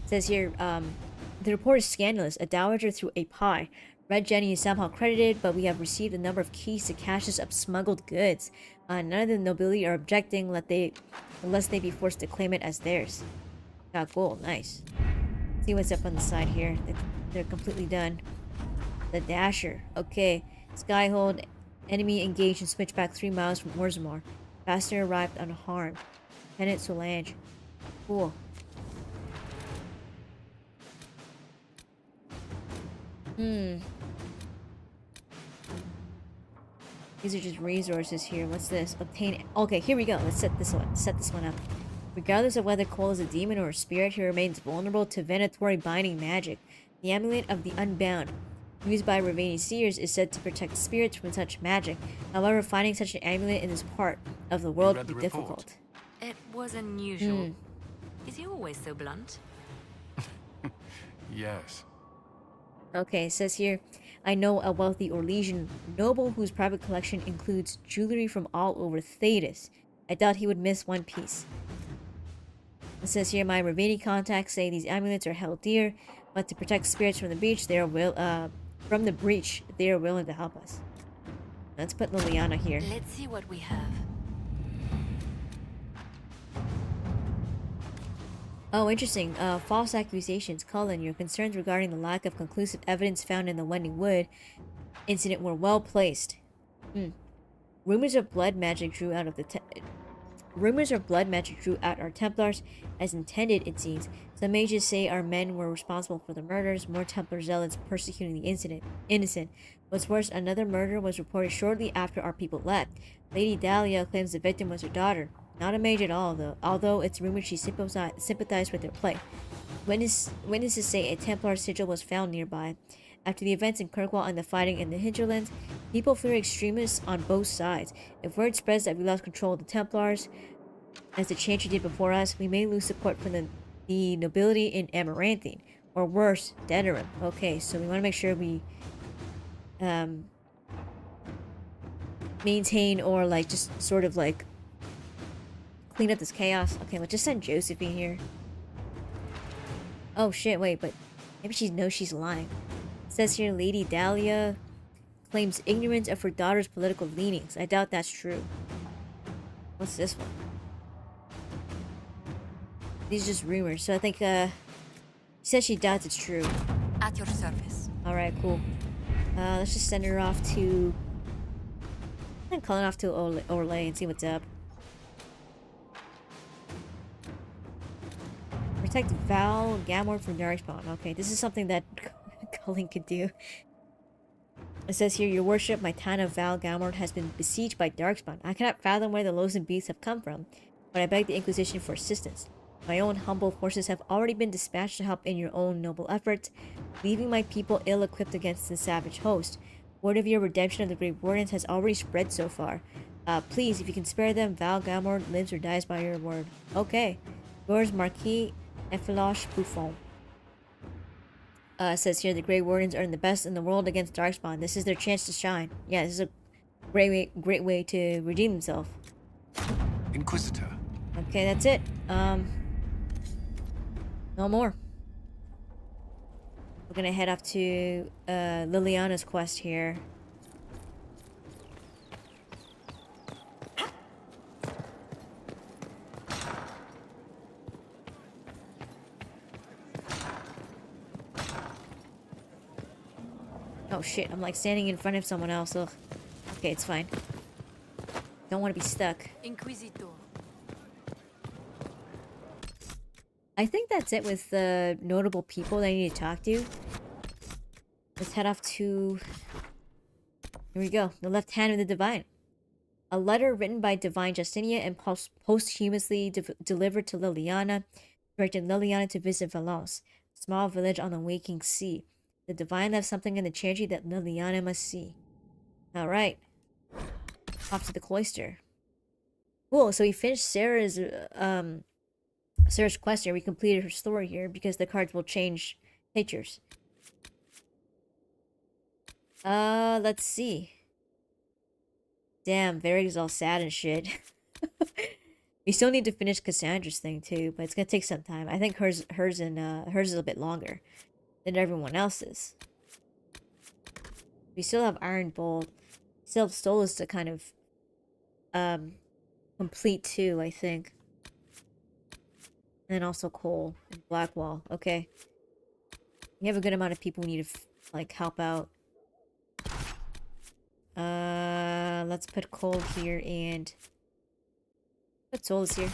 It says here, the report is scandalous. A dowager threw a pie. Red Jenny is somehow credited, but we have received a number of keys to caches of smuggled goods. None of the nobility are objecting unless they be forced to claim it as theirs. Got gold. Nice. See what's up on the side here. They're completely done. The Dasher. Okay. Skyhold. Enemy engaged in switchback 3 miles from Orzammar. Bastard arrived unharmed. Tenant Solange. Cool. These are just resources here. What's this? Obtain. Okay, here we go. Let's set this one up. Regardless of whether Cole is a demon or a spirit, he remains vulnerable to venatory binding magic. The amulet of the Unbound, used by Ravani seers, is said to protect spirits from such magic. However, finding such an amulet in this part of the world would be difficult. It was unusual. Is he always so blunt? Yes. Okay, it says here, I know a wealthy Orlesian noble whose private collection includes jewelry from all over Thedas. I doubt he would miss one piece. It says here, my Ravani contacts say these amulets are held dear, but to protect spirits from the breach, they are willing to help us. Let's put Liliana here. Let's see what we have. Oh, interesting. False accusations. Cullen, your concerns regarding the lack of conclusive evidence found in the Wending Wood incident were well placed. Rumors of blood magic drew out our Templars as intended, it seems. Some mages say our men were responsible for the murders, more Templar zealots persecuting the innocent. What's worse, another murder was reported shortly after our people left. Lady Dahlia claims the victim was her daughter. Not a mage at all, though. Although it's rumored she sympathized with their plight. Witnesses say a Templar sigil was found nearby. After the events in Kirkwall and the fighting in the hinterlands, people fear extremists on both sides. If word spreads that we lost control of the Templars, as the Chantry did before us, we may lose support from the nobility in Amaranthine. Or worse, Denerim. Okay, so we want to make sure we maintain or like just sort of like clean up this chaos. Okay, let's just send Josephine here. Oh shit, wait, but maybe she knows she's lying. It says here Lady Dahlia claims ignorance of her daughter's political leanings. I doubt that's true. What's this one? These are just rumors, so I think she says she doubts it's true. At your service. Alright, cool. Let's just send her off to... I'm calling off to Orlais and see what's up. Protect Val Gamorn from Darkspawn. Okay, this is something that Cullen could do. It says here, Your Worship, my town of Val Gamorn has been besieged by Darkspawn. I cannot fathom where the loathsome beasts have come from, but I beg the Inquisition for assistance. My own humble forces have already been dispatched to help in your own noble efforts, leaving my people ill-equipped against the savage host. Word of your redemption of the Great Wardens has already spread so far. Please, if you can spare them, Val Gamorn lives or dies by your word. Okay. Yours, Marquis Efilosh Buffon. Says here, the Grey Wardens are the best in the world against Darkspawn. This is their chance to shine. Yeah, this is a great way to redeem themselves. Inquisitor. Okay, that's it. No more. We're gonna head off to Liliana's quest here. Oh shit, I'm like standing in front of someone else. Ugh. Okay, it's fine. Don't want to be stuck. Inquisitor. I think that's it with the notable people that I need to talk to. Let's head off to... Here we go. The Left Hand of the Divine. A letter written by Divine Justinia and posthumously delivered to Liliana, directed Liliana to visit Valence, a small village on the waking sea. The Divine left something in the Chantry that Liliana must see. Alright. Off to the cloister. Cool, so we finished Sarah's quest here. We completed her story here because the cards will change pictures. Let's see. Damn, Varyg's all sad and shit. We still need to finish Cassandra's thing too, but it's gonna take some time. I think hers is a bit longer than everyone else's. We still have Iron Bolt. Still have Stolas to kind of complete too, I think. And then also Cole and Blackwall. Okay. We have a good amount of people who need to like help out. Let's put Cole here and put Stolas here.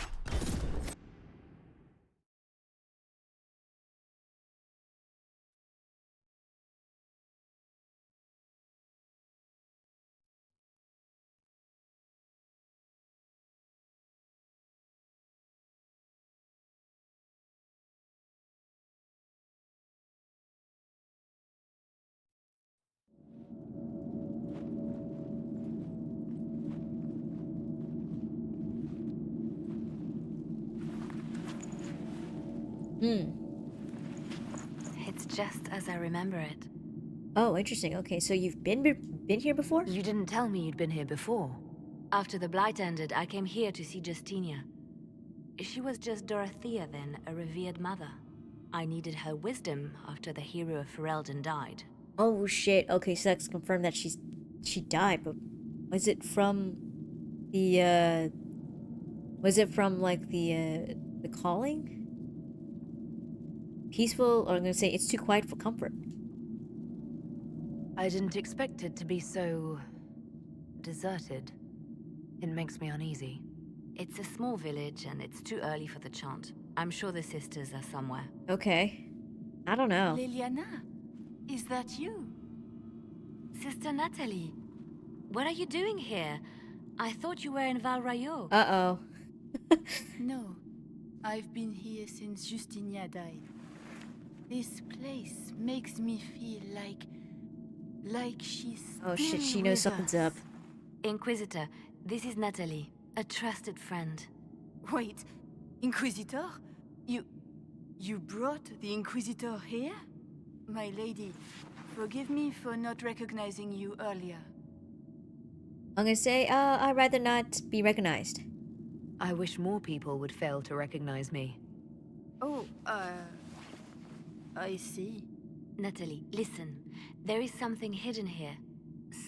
It's just as I remember it. Oh, interesting. Okay, so you've been here before? You didn't tell me you'd been here before. After the Blight ended, I came here to see Justinia. She was just Dorothea then, a revered mother. I needed her wisdom after the hero of Ferelden died. Oh shit. Okay, so that's confirmed that she died, but was it from the calling? Peaceful, or I'm gonna say it's too quiet for comfort. I didn't expect it to be so deserted. It makes me uneasy. It's a small village and it's too early for the chant. I'm sure the sisters are somewhere. Okay. I don't know. Liliana, is that you? Sister Natalie, what are you doing here? I thought you were in Val Rayo. Uh-oh. No, I've been here since Justinia died. This place makes me feel like she's Oh shit, she still knows with something's us. up. Inquisitor, this is Natalie, a trusted friend. Wait, Inquisitor? You brought the Inquisitor here? My lady, forgive me for not recognizing you earlier. I'm gonna say, I'd rather not be recognized. I wish more people would fail to recognize me. Oh, I see. Natalie, listen. There is something hidden here.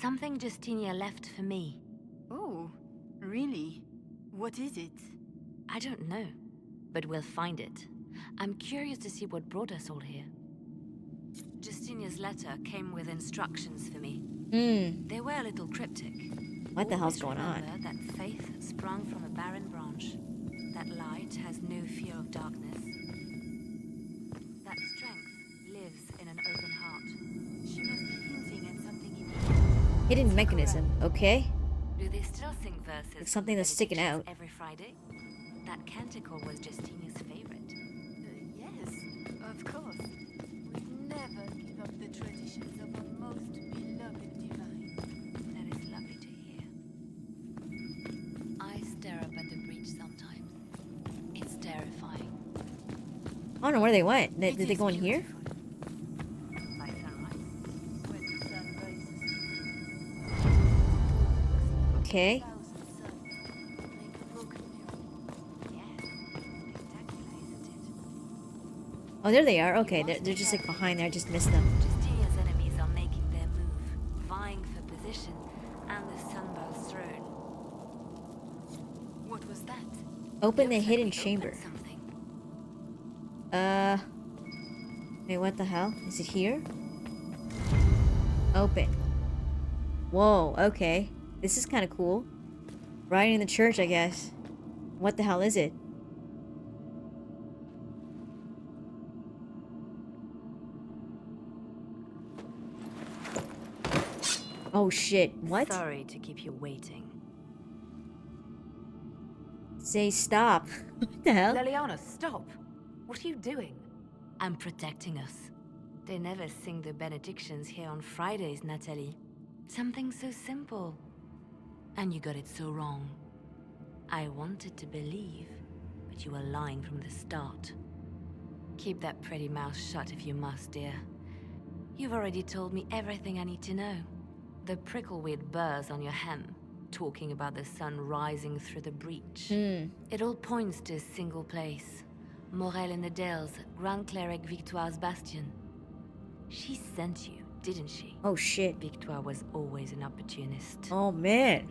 Something Justinia left for me. Oh, really? What is it? I don't know, but we'll find it. I'm curious to see what brought us all here. Justinia's letter came with instructions for me. They were a little cryptic. What the hell's Always going on? remember that faith sprung from a barren branch. That light has no fear of darkness. That strength lives in an open heart. She must be hinting at something Hidden mechanism, okay. Do they still sing verses? Like something that's sticking out. Every Friday? That canticle was Justinia's favorite. Yes, of course. We never give up the traditions of our most beloved divine. That is lovely to hear. I stare up at the breach sometimes. It's terrifying. I don't know where they went. Did they go in here? By sunrise. When the sun rises. Okay. Oh, there they are. Okay, they're just like behind there. I just missed them. Justinia's enemies are making their move, vying for position and the Sunbell's throne. What was that? Open the hidden chamber. Wait, what the hell? Is it here? Open. Whoa, okay. This is kind of cool. Right in the church, I guess. What the hell is it? Oh shit, what? Sorry to keep you waiting. Say stop. What the hell? Leliana, stop. What are you doing? I'm protecting us. They never sing the benedictions here on Fridays, Natalie. Something so simple. And you got it so wrong. I wanted to believe, but you were lying from the start. Keep that pretty mouth shut if you must, dear. You've already told me everything I need to know. The prickleweed burrs on your hem, talking about the sun rising through the breach. It all points to a single place. Morel in the Dales, Grand Cleric Victoire's bastion. She sent you, didn't she? Oh shit. Victoire was always an opportunist. Oh man.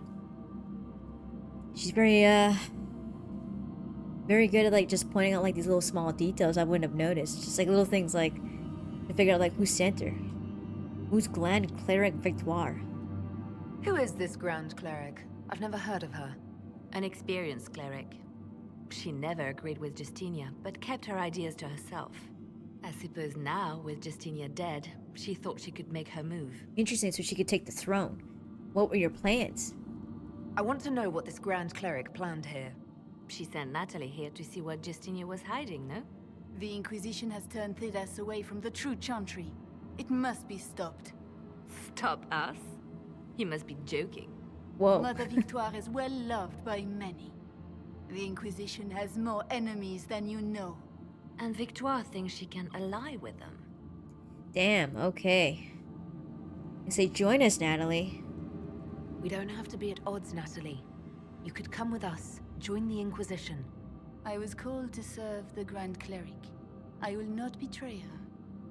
She's very good at like just pointing out like these little small details I wouldn't have noticed. Just like little things like to figure out like who sent her. Who's Grand Cleric Victoire? Who is this Grand Cleric? I've never heard of her. An experienced cleric. She never agreed with Justinia, but kept her ideas to herself. I suppose now, with Justinia dead, she thought she could make her move. Interesting, so she could take the throne. What were your plans? I want to know what this Grand Cleric planned here. She sent Natalie here to see what Justinia was hiding, no? The Inquisition has turned Thidas away from the true Chantry. It must be stopped. Stop us? You must be joking. Whoa. Mother Victoire is well loved by many. The Inquisition has more enemies than you know. And Victoire thinks she can ally with them. Damn, okay. I say join us, Natalie. We don't have to be at odds, Natalie. You could come with us, join the Inquisition. I was called to serve the Grand Cleric. I will not betray her.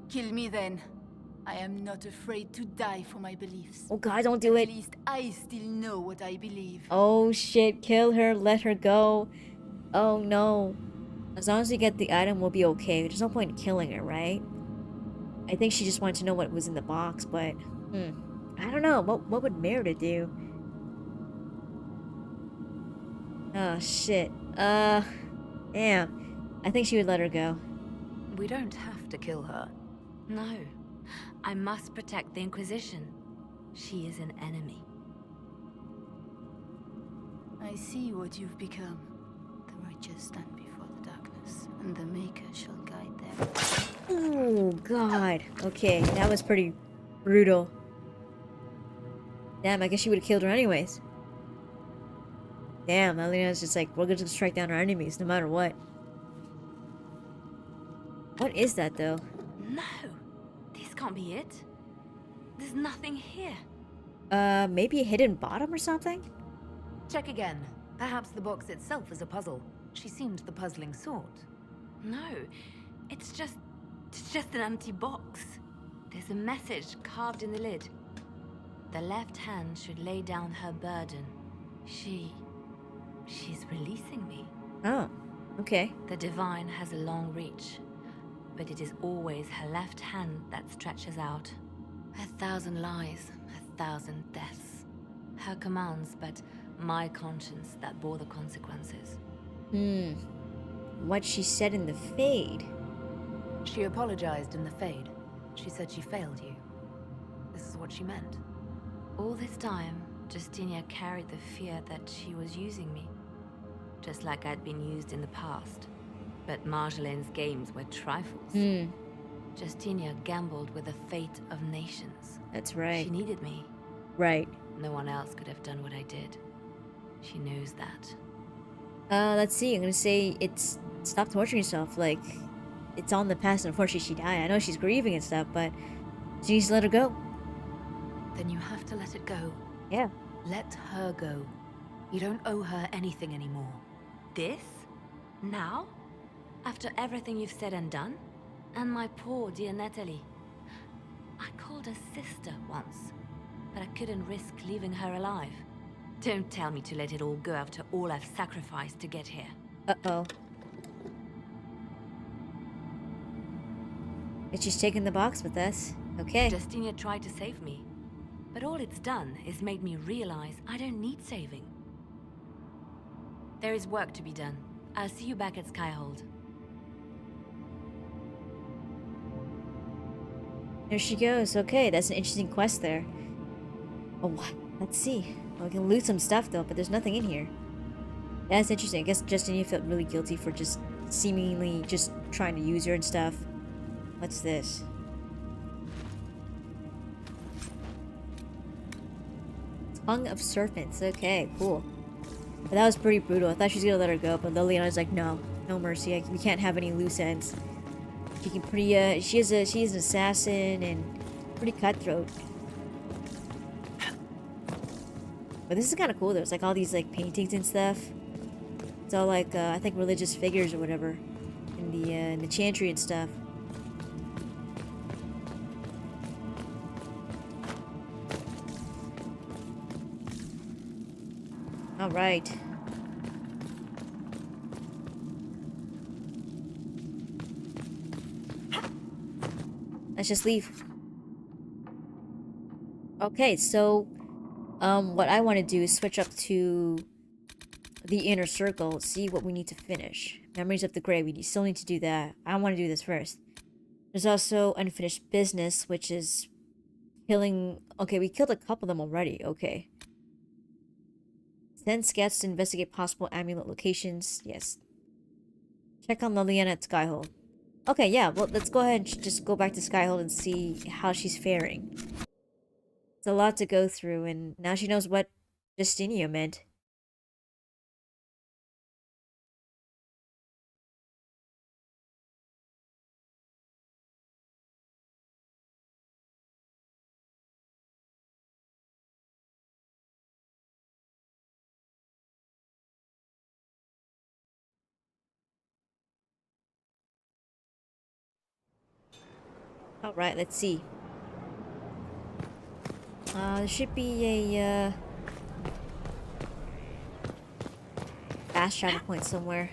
Kill me then. I am not afraid to die for my beliefs. Oh god, don't do it. At least I still know what I believe. Oh shit, kill her, let her go. Oh no. As long as we get the item, we'll be okay. There's no point in killing her, right? I think she just wanted to know what was in the box, but... I don't know. What would Merida do? Oh shit. Damn. I think she would let her go. We don't have to kill her. No. I must protect the Inquisition. She is an enemy. I see what you've become. righteous stand before the darkness, and the Maker shall guide them. Oh, God. Okay, that was pretty brutal. Damn, I guess she would have killed her anyways. Damn, Alina's just like, we're gonna strike down our enemies no matter what. What is that, though? No, this can't be it. There's nothing here. Maybe a hidden bottom or something? Check again. Perhaps the box itself is a puzzle. She seemed the puzzling sort. No, it's just an empty box. There's a message carved in the lid. The left hand should lay down her burden. She's releasing me. Oh, okay. The divine has a long reach, but it is always her left hand that stretches out. 1,000 lies, 1,000 deaths. Her commands, but my conscience that bore the consequences. What she said in the Fade. She apologized in the Fade. She said she failed you. This is what she meant. All this time, Justinia carried the fear that she was using me. Just like I'd been used in the past. But Marjolaine's games were trifles. Justinia gambled with the fate of nations. That's right. She needed me. Right. No one else could have done what I did. She knows that. Let's see. I'm gonna say it's... Stop torturing yourself. Like, it's all in the past and unfortunately she died. I know she's grieving and stuff, but she needs to let her go. Then you have to let it go. Yeah. Let her go. You don't owe her anything anymore. This? Now? After everything you've said and done? And my poor dear Natalie. I called her sister once, but I couldn't risk leaving her alive. Don't tell me to let it all go after all I've sacrificed to get here. Uh-oh. But she's taking the box with us. Okay. Justinia tried to save me, but all it's done is made me realize I don't need saving. There is work to be done. I'll see you back at Skyhold. There she goes. Okay, that's an interesting quest there. Oh, let's see. Well, we can loot some stuff though, but there's nothing in here. That's interesting. I guess Justinia felt really guilty for just seemingly just trying to use her and stuff. What's this? Tongue of Serpents. Okay, cool. But that was pretty brutal. I thought she was gonna let her go, but Liliana's like, no, no mercy. We can't have any loose ends. She can pretty, she's an assassin and pretty cutthroat. But this is kind of cool though. It's like all these like paintings and stuff. It's all like I think religious figures or whatever in the chantry and stuff. All right. Let's just leave. Okay, so what I want to do is switch up to the inner circle, see what we need to finish. Memories of the Grey, we still need to do that. I want to do this first. There's also unfinished business, which is killing... Okay, we killed a couple of them already. Okay. Send scouts to investigate possible amulet locations. Yes. Check on Liliana at Skyhold. Okay, yeah, well, let's go ahead and just go back to Skyhold and see how she's faring. It's a lot to go through, and now she knows what Justinia meant. Alright, let's see. There should be a, fast travel point somewhere.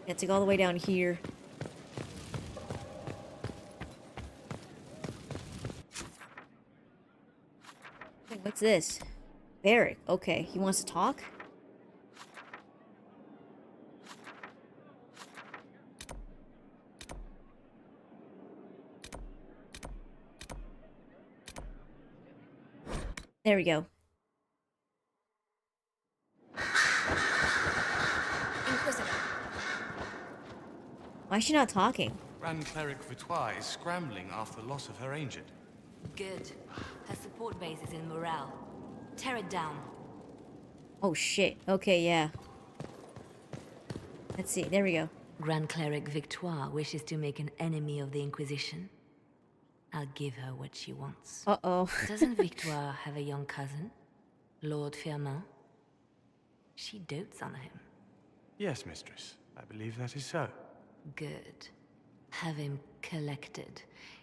Yeah, to go all the way down here. Hey, what's this? Barrick. Okay, he wants to talk? There we go. Why is she not talking? Grand Cleric Vitois is scrambling after the loss of her ancient. Good. Her support base is in Morale. Tear it down. Oh shit. Okay, yeah. Let's see. There we go. Grand Cleric Victoire wishes to make an enemy of the Inquisition. I'll give her what she wants. Uh-oh. Doesn't Victoire have a young cousin? Lord Firmin? She dotes on him. Yes, mistress. I believe that is so. Good. Have him collected.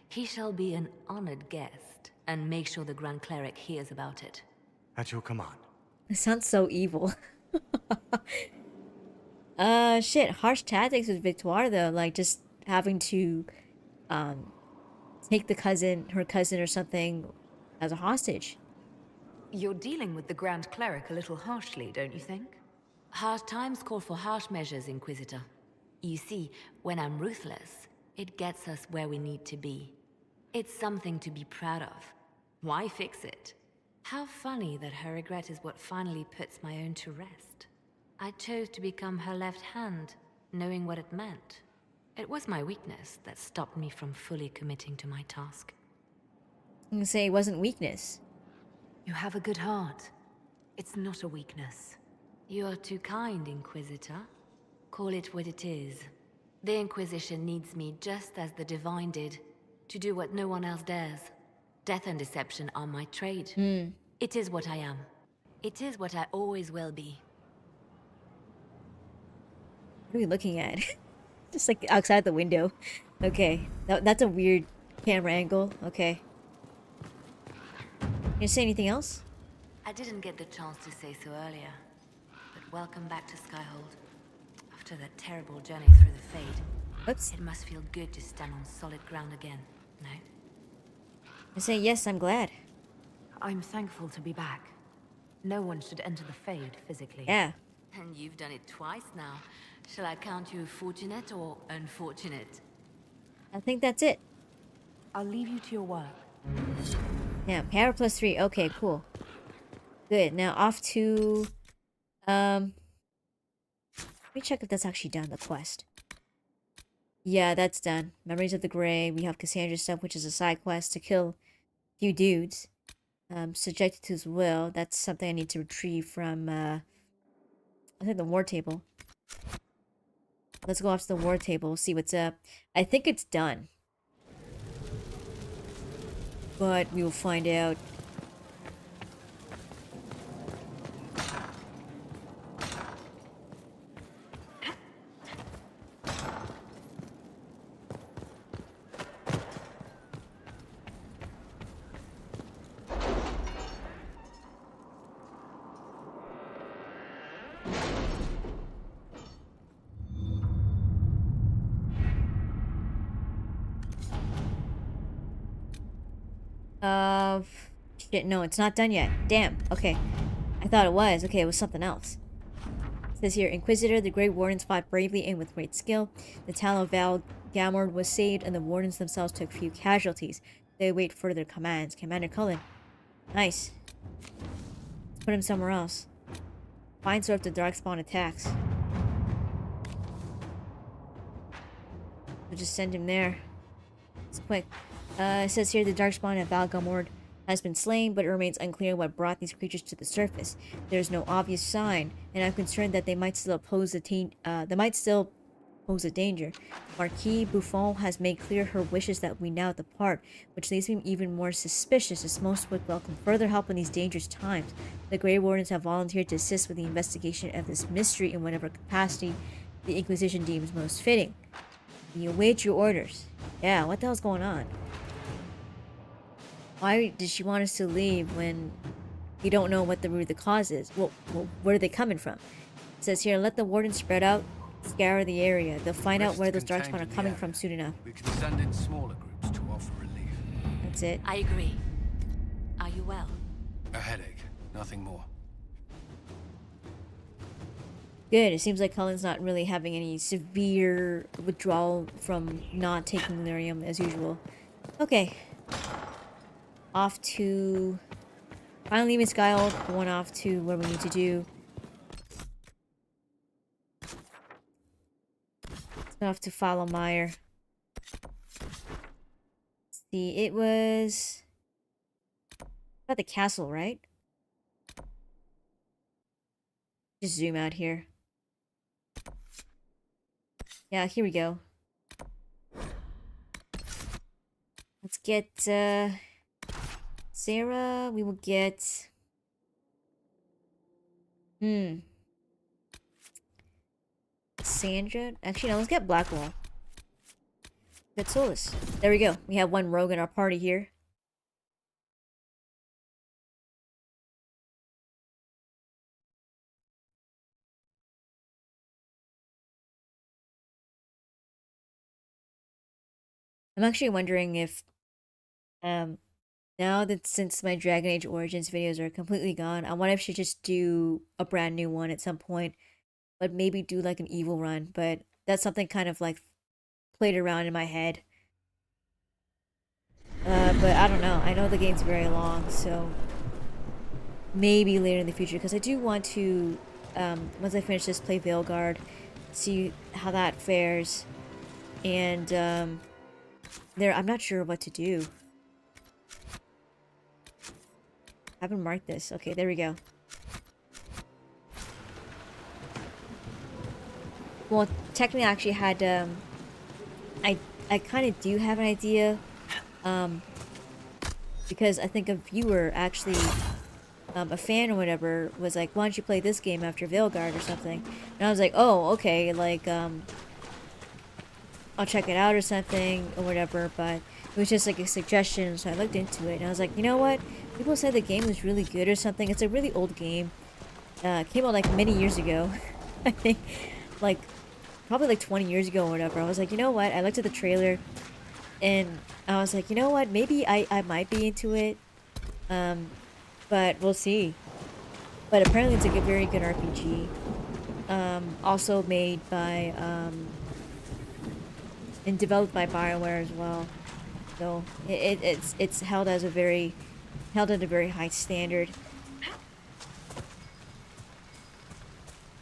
He shall be an honored guest, and make sure the Grand Cleric hears about it. At your command. It sounds so evil. Shit. Harsh tactics with Victoire, though. Like, just having to, take her cousin or something as a hostage. You're dealing with the Grand Cleric a little harshly, don't you think? Harsh times call for harsh measures, Inquisitor. You see, when I'm ruthless, it gets us where we need to be. It's something to be proud of. Why fix it? How funny that her regret is what finally puts my own to rest. I chose to become her left hand, knowing what it meant. It was my weakness that stopped me from fully committing to my task. I'm gonna say it wasn't weakness. You have a good heart. It's not a weakness. You are too kind, Inquisitor. Call it what it is. The Inquisition needs me just as the Divine did, to do what no one else dares. Death and deception are my trade. It is what I am. It is what I always will be. What are we looking at? Just like outside the window. Okay. That's a weird camera angle. Okay. You say anything else? I didn't get the chance to say so earlier, but welcome back to Skyhold. After that terrible journey through the Fade. Whoops. It must feel good to stand on solid ground again, no? I say yes, I'm glad. I'm thankful to be back. No one should enter the Fade physically. Yeah. And you've done it twice now. Shall I count you fortunate or unfortunate? I think that's it. I'll leave you to your work. Yeah, power +3. Okay, cool. Good. Now off to... Let me check if that's actually done, the quest. Yeah, that's done. Memories of the Grey. We have Cassandra's stuff, which is a side quest to kill a few dudes. Subjected to his will. That's something I need to retrieve from, I think the war table. Let's go off to the war table, see what's up. I think it's done. But we will find out. Shit, no, it's not done yet. Damn, okay. I thought it was. Okay, it was something else. It says here, Inquisitor, the Great Wardens fought bravely and with great skill. The town of Val Gamord was saved, and the Wardens themselves took few casualties. They wait further commands. Commander Cullen. Nice. Let's put him somewhere else. Find sort of the Darkspawn attacks. We'll just send him there. It's quick. It says here the Darkspawn at Val Gamord has been slain, but it remains unclear what brought these creatures to the surface. There is no obvious sign, and I'm concerned that they might still pose a danger. Marquis Buffon has made clear her wishes that we now depart, which leaves me even more suspicious, as most would welcome further help in these dangerous times. The Grey Wardens have volunteered to assist with the investigation of this mystery in whatever capacity the Inquisition deems most fitting. We await your orders. Yeah, what the hell's going on? Why did she want us to leave when we don't know what the root of the cause is? Well, where are they coming from? It says here, let the wardens spread out, scour the area. They'll find out where those Darkspawn are coming from soon enough. We can send in smaller groups to offer relief. That's it. I agree. Are you well? A headache, nothing more. Good. It seems like Cullen's not really having any severe withdrawal from not taking lyrium as usual. Okay. Off to... Finally leaving Skyhold, going off to where we need to do. Off to follow Meyer. See, it was about the castle, right? Just zoom out here. Yeah, here we go. Let's get Sarah. We will get Sandra. Actually, no, let's get Blackwall. Get Solus. There we go. We have one rogue in our party here. I'm actually wondering if, now that since my Dragon Age Origins videos are completely gone, I wonder if I should just do a brand new one at some point, but maybe do like an evil run. But that's something kind of like played around in my head. But I don't know. I know the game's very long, so maybe later in the future, because I do want to, once I finish this, play Veilguard, see how that fares, and I'm not sure what to do. I haven't marked this. Okay, there we go. Well, technically, I actually had, I kind of do have an idea, because I think a viewer actually, a fan or whatever, was like, why don't you play this game after Veilguard or something? And I was like, oh, okay, like, I'll check it out or something, or whatever, but it was just like a suggestion, so I looked into it, and I was like, you know what? People said the game was really good or something. It's a really old game. Came out like many years ago. I think, like, probably like 20 years ago or whatever. I was like, you know what? I looked at the trailer, and I was like, you know what? Maybe I might be into it, but we'll see. But apparently it's like a very good RPG. Also made by, and developed by BioWare as well. So it's held at a very high standard.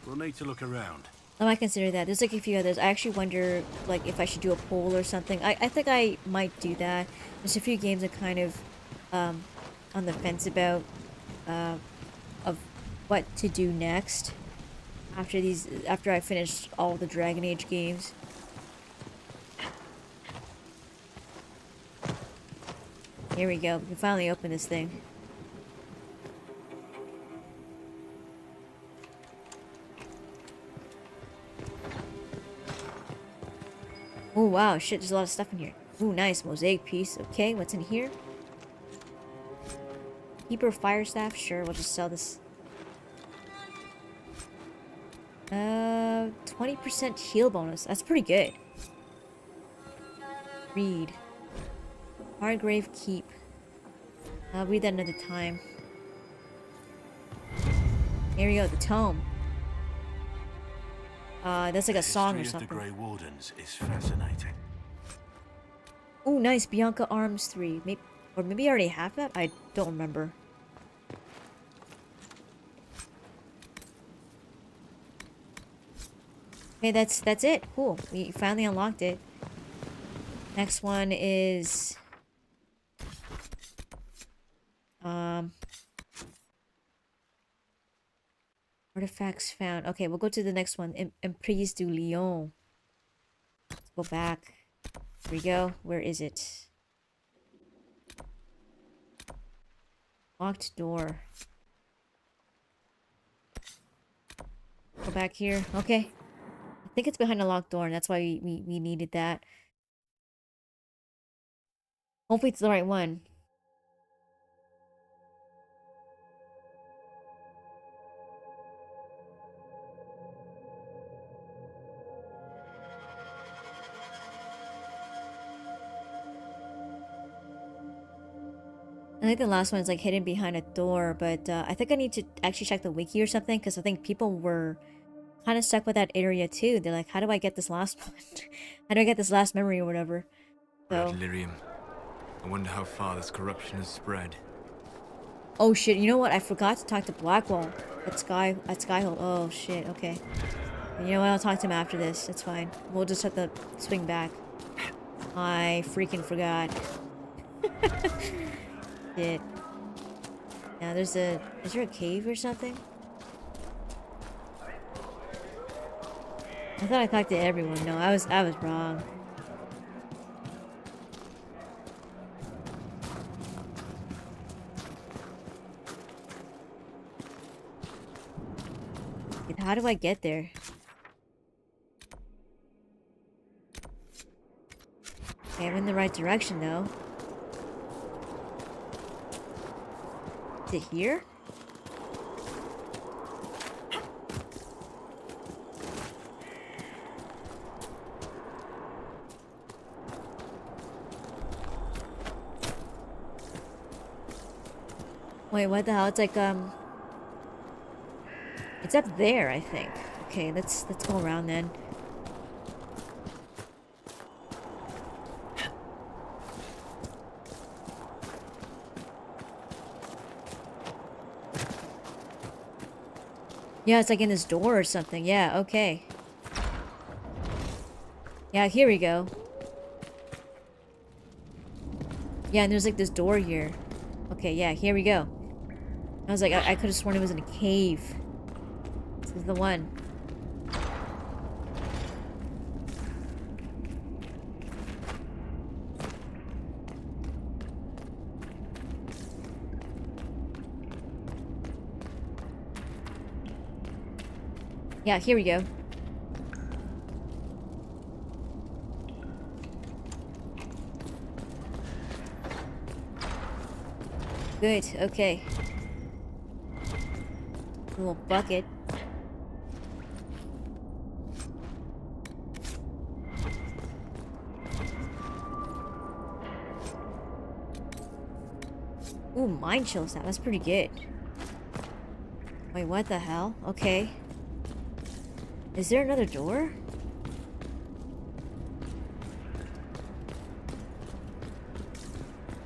We'll need to look around. I might consider that. There's like a few others. I actually wonder like if I should do a poll or something. I think I might do that. There's a few games I'm kind of on the fence about of what to do next after I finish all the Dragon Age games. Here we go. We can finally open this thing. Oh wow, shit, there's a lot of stuff in here. Ooh, nice. Mosaic piece. Okay, what's in here? Keeper Fire Staff? Sure, we'll just sell this. 20% heal bonus. That's pretty good. Read. Hargrave Keep. I'll read that another time. Here we go, the tome. That's like a song or something. The Grey Wardens is fascinating. Oh, nice. Bianca Arms 3. Maybe I already have that? I don't remember. Okay, that's it. Cool. We finally unlocked it. Next one is... Artifacts found. Okay, we'll go to the next one. Emprise du Lion. Let's go back. Here we go. Where is it? Locked door. Go back here. Okay. I think it's behind a locked door, and that's why we needed that. Hopefully it's the right one. I think the last one is like hidden behind a door, but I think I need to actually check the wiki or something, because I think people were kind of stuck with that area too. They're like, how do I get this last one? How do I get this last memory or whatever? So. Red lyrium. I wonder how far this corruption has spread. Oh shit! You know what? I forgot to talk to Blackwall at Skyhold. Oh shit! Okay. You know what? I'll talk to him after this. It's fine. We'll just have to swing back. I freaking forgot. Shit. Yeah, there's a... Is there a cave or something? I thought I talked to everyone. No, I was wrong. How do I get there? Okay, I'm in the right direction though. Is it here? Wait, what the hell? It's like, it's up there, I think. Okay, let's go around then. Yeah, it's like in this door or something. Yeah, okay. Yeah, here we go. Yeah, and there's like this door here. Okay, yeah, here we go. I was like, I could have sworn it was in a cave. This is the one. Yeah, here we go. Good, okay. Little bucket. Ooh, mind chill sound. That's pretty good. Wait, what the hell? Okay. Is there another door?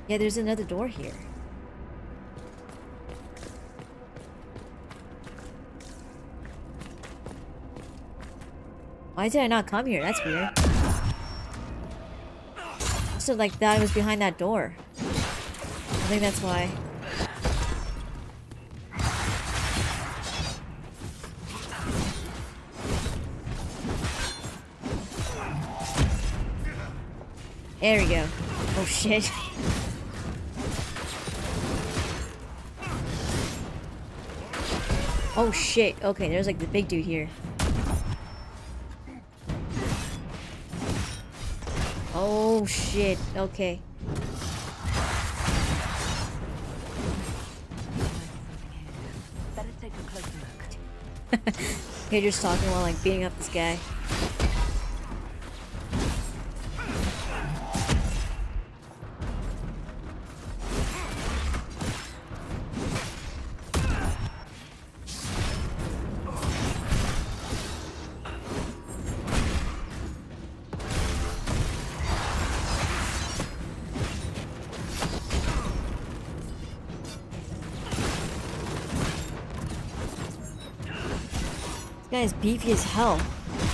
Yeah, there's another door here. Why did I not come here? That's weird. So like that was behind that door. I think that's why. There we go. Oh shit. Oh shit. Okay, there's like the big dude here. Oh shit. Okay. Better take a closer look. You're just talking while like beating up this guy. This guy is beefy as hell.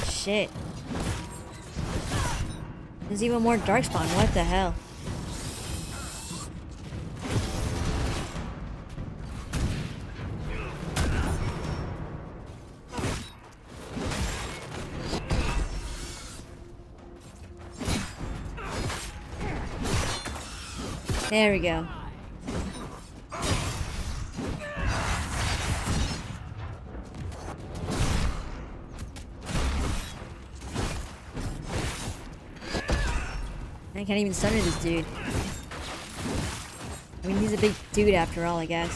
Shit. There's even more darkspawn. What the hell? There we go. I can't even sunder this dude. I mean, he's a big dude after all, I guess.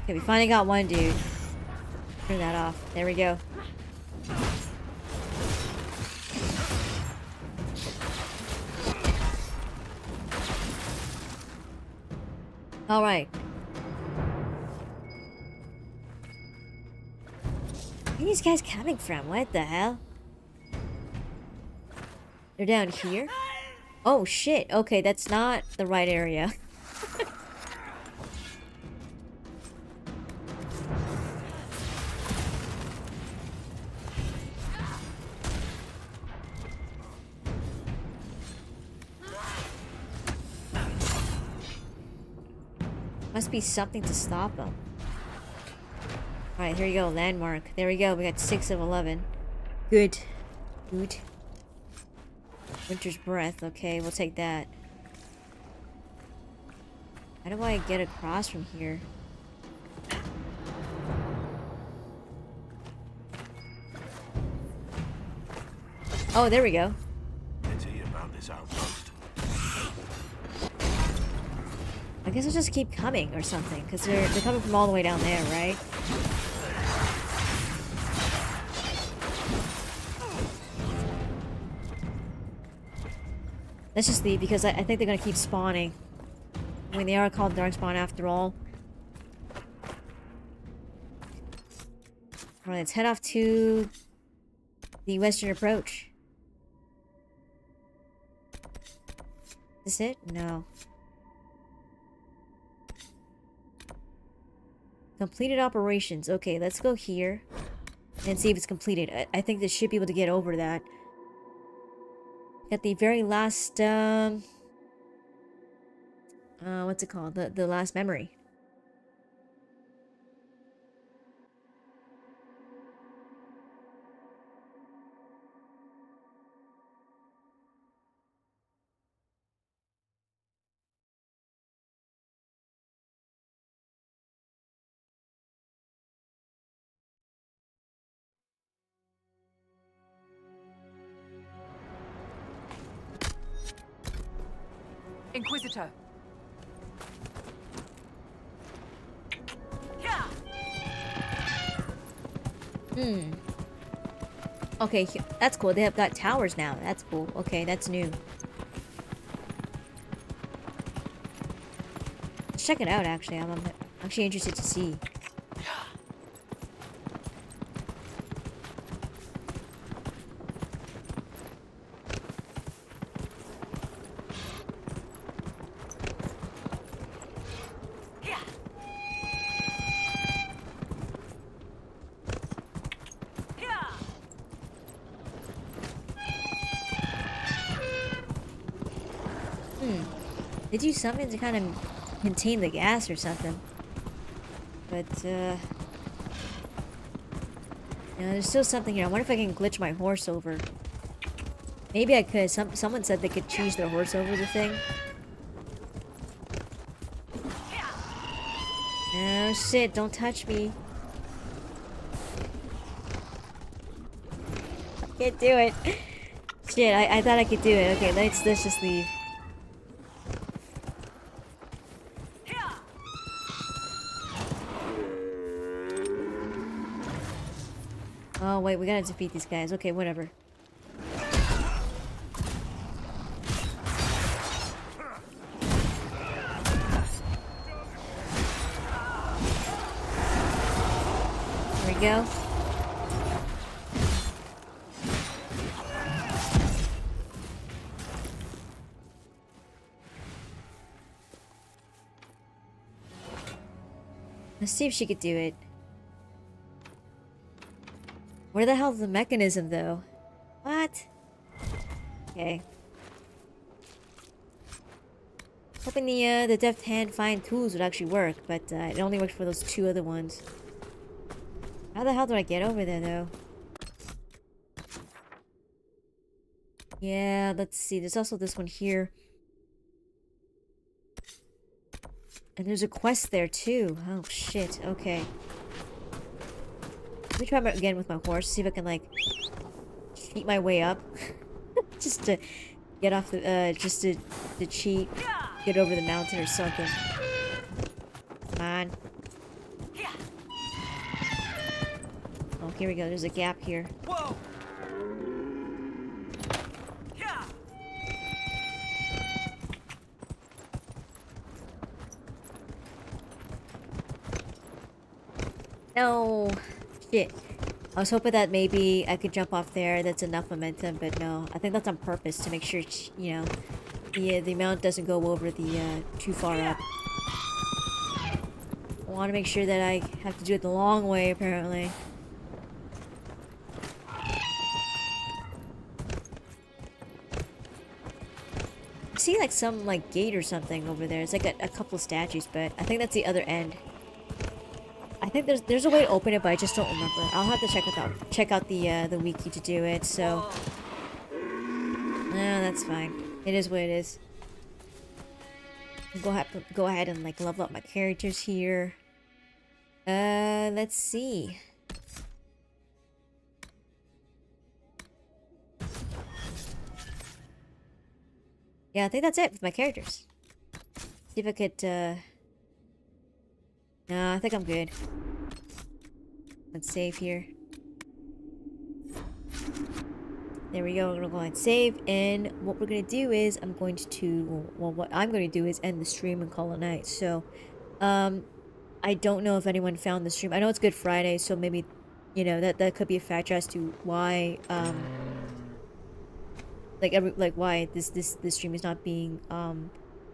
Okay, we finally got one dude. Turn that off. There we go. All right. Where are these guys coming from? What the hell? They're down here? Oh shit, okay, that's not the right area. Must be something to stop them. Alright, here we go. Landmark. There we go. We got 6 of 11. Good. Good. Winter's Breath. Okay, we'll take that. How do I get across from here? Oh, there we go. Let's hear about this outpost. I guess I'll just keep coming or something, because they're coming from all the way down there, right? Let's just leave, because I think they're gonna keep spawning. I mean, they are called Darkspawn after all. Alright, let's head off to the western approach. Is this it? No. Completed operations. Okay, let's go here and see if it's completed. I think they should be able to get over that. At the very last, what's it called? The last memory. Inquisitor. Hmm. Okay, that's cool. They have got towers now. That's cool. Okay, that's new. Let's check it out, actually. I'm actually interested to see. They do something to kind of contain the gas or something. But, you know, there's still something here. I wonder if I can glitch my horse over. Maybe I could. Someone said they could choose their horse over the thing. Oh shit, don't touch me. I can't do it. Shit, I thought I could do it. Okay, let's just leave. Oh wait, we gotta defeat these guys. Okay, whatever. There we go. Let's see if she could do it. Where the hell's the mechanism, though? What? Okay. Hoping the deft hand find tools would actually work, but it only worked for those 2 other ones. How the hell do I get over there, though? Yeah, let's see. There's also this one here. And there's a quest there, too. Oh, shit. Okay. Let me try again with my horse, see if I can, like, cheat my way up. Just to get off the, just to cheat. Get over the mountain or something. Come on. Oh, here we go. There's a gap here. Whoa! No. Shit. I was hoping that maybe I could jump off there. That's enough momentum, but no. I think that's on purpose to make sure, you know, the amount doesn't go over the too far up. I want to make sure that I have to do it the long way, apparently. I see like some like gate or something over there. It's like a couple statues, but I think that's the other end. I think there's a way to open it, but I just don't remember. I'll have to check out the wiki to do it. So, no, that's fine. It is what it is. Go ahead and like level up my characters here. Let's see. Yeah, I think that's it with my characters. See if I could, no, I think I'm good. Let's save here. There we go, we're gonna go ahead and save, and what we're gonna do is, what I'm gonna do is end the stream and call it a night. So, I don't know if anyone found the stream. I know it's Good Friday, so maybe, you know, that could be a factor as to why, why this stream is not being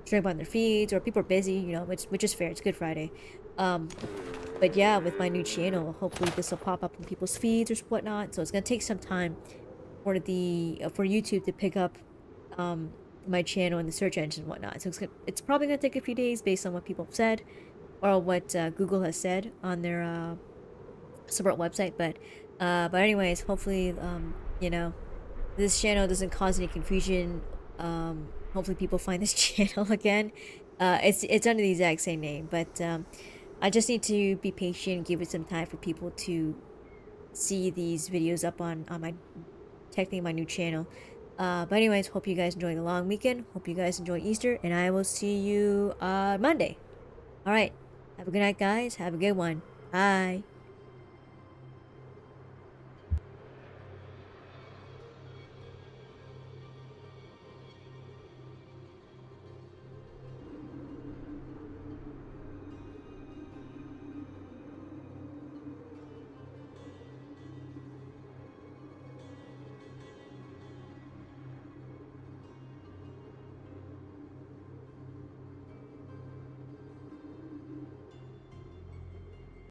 streamed on their feeds, or people are busy, you know, which is fair. It's Good Friday. But yeah, with my new channel, hopefully this will pop up in people's feeds or whatnot. So it's gonna take some time for YouTube to pick up my channel in the search engine and whatnot. So it's probably gonna take a few days based on what people have said, or what Google has said on their support website. But anyways, hopefully you know, this channel doesn't cause any confusion. Hopefully people find this channel again. It's under the exact same name, but I just need to be patient and give it some time for people to see these videos up on technically my new channel. But anyways, hope you guys enjoy the long weekend. Hope you guys enjoy Easter, and I will see you Monday. Alright, have a good night, guys. Have a good one. Bye.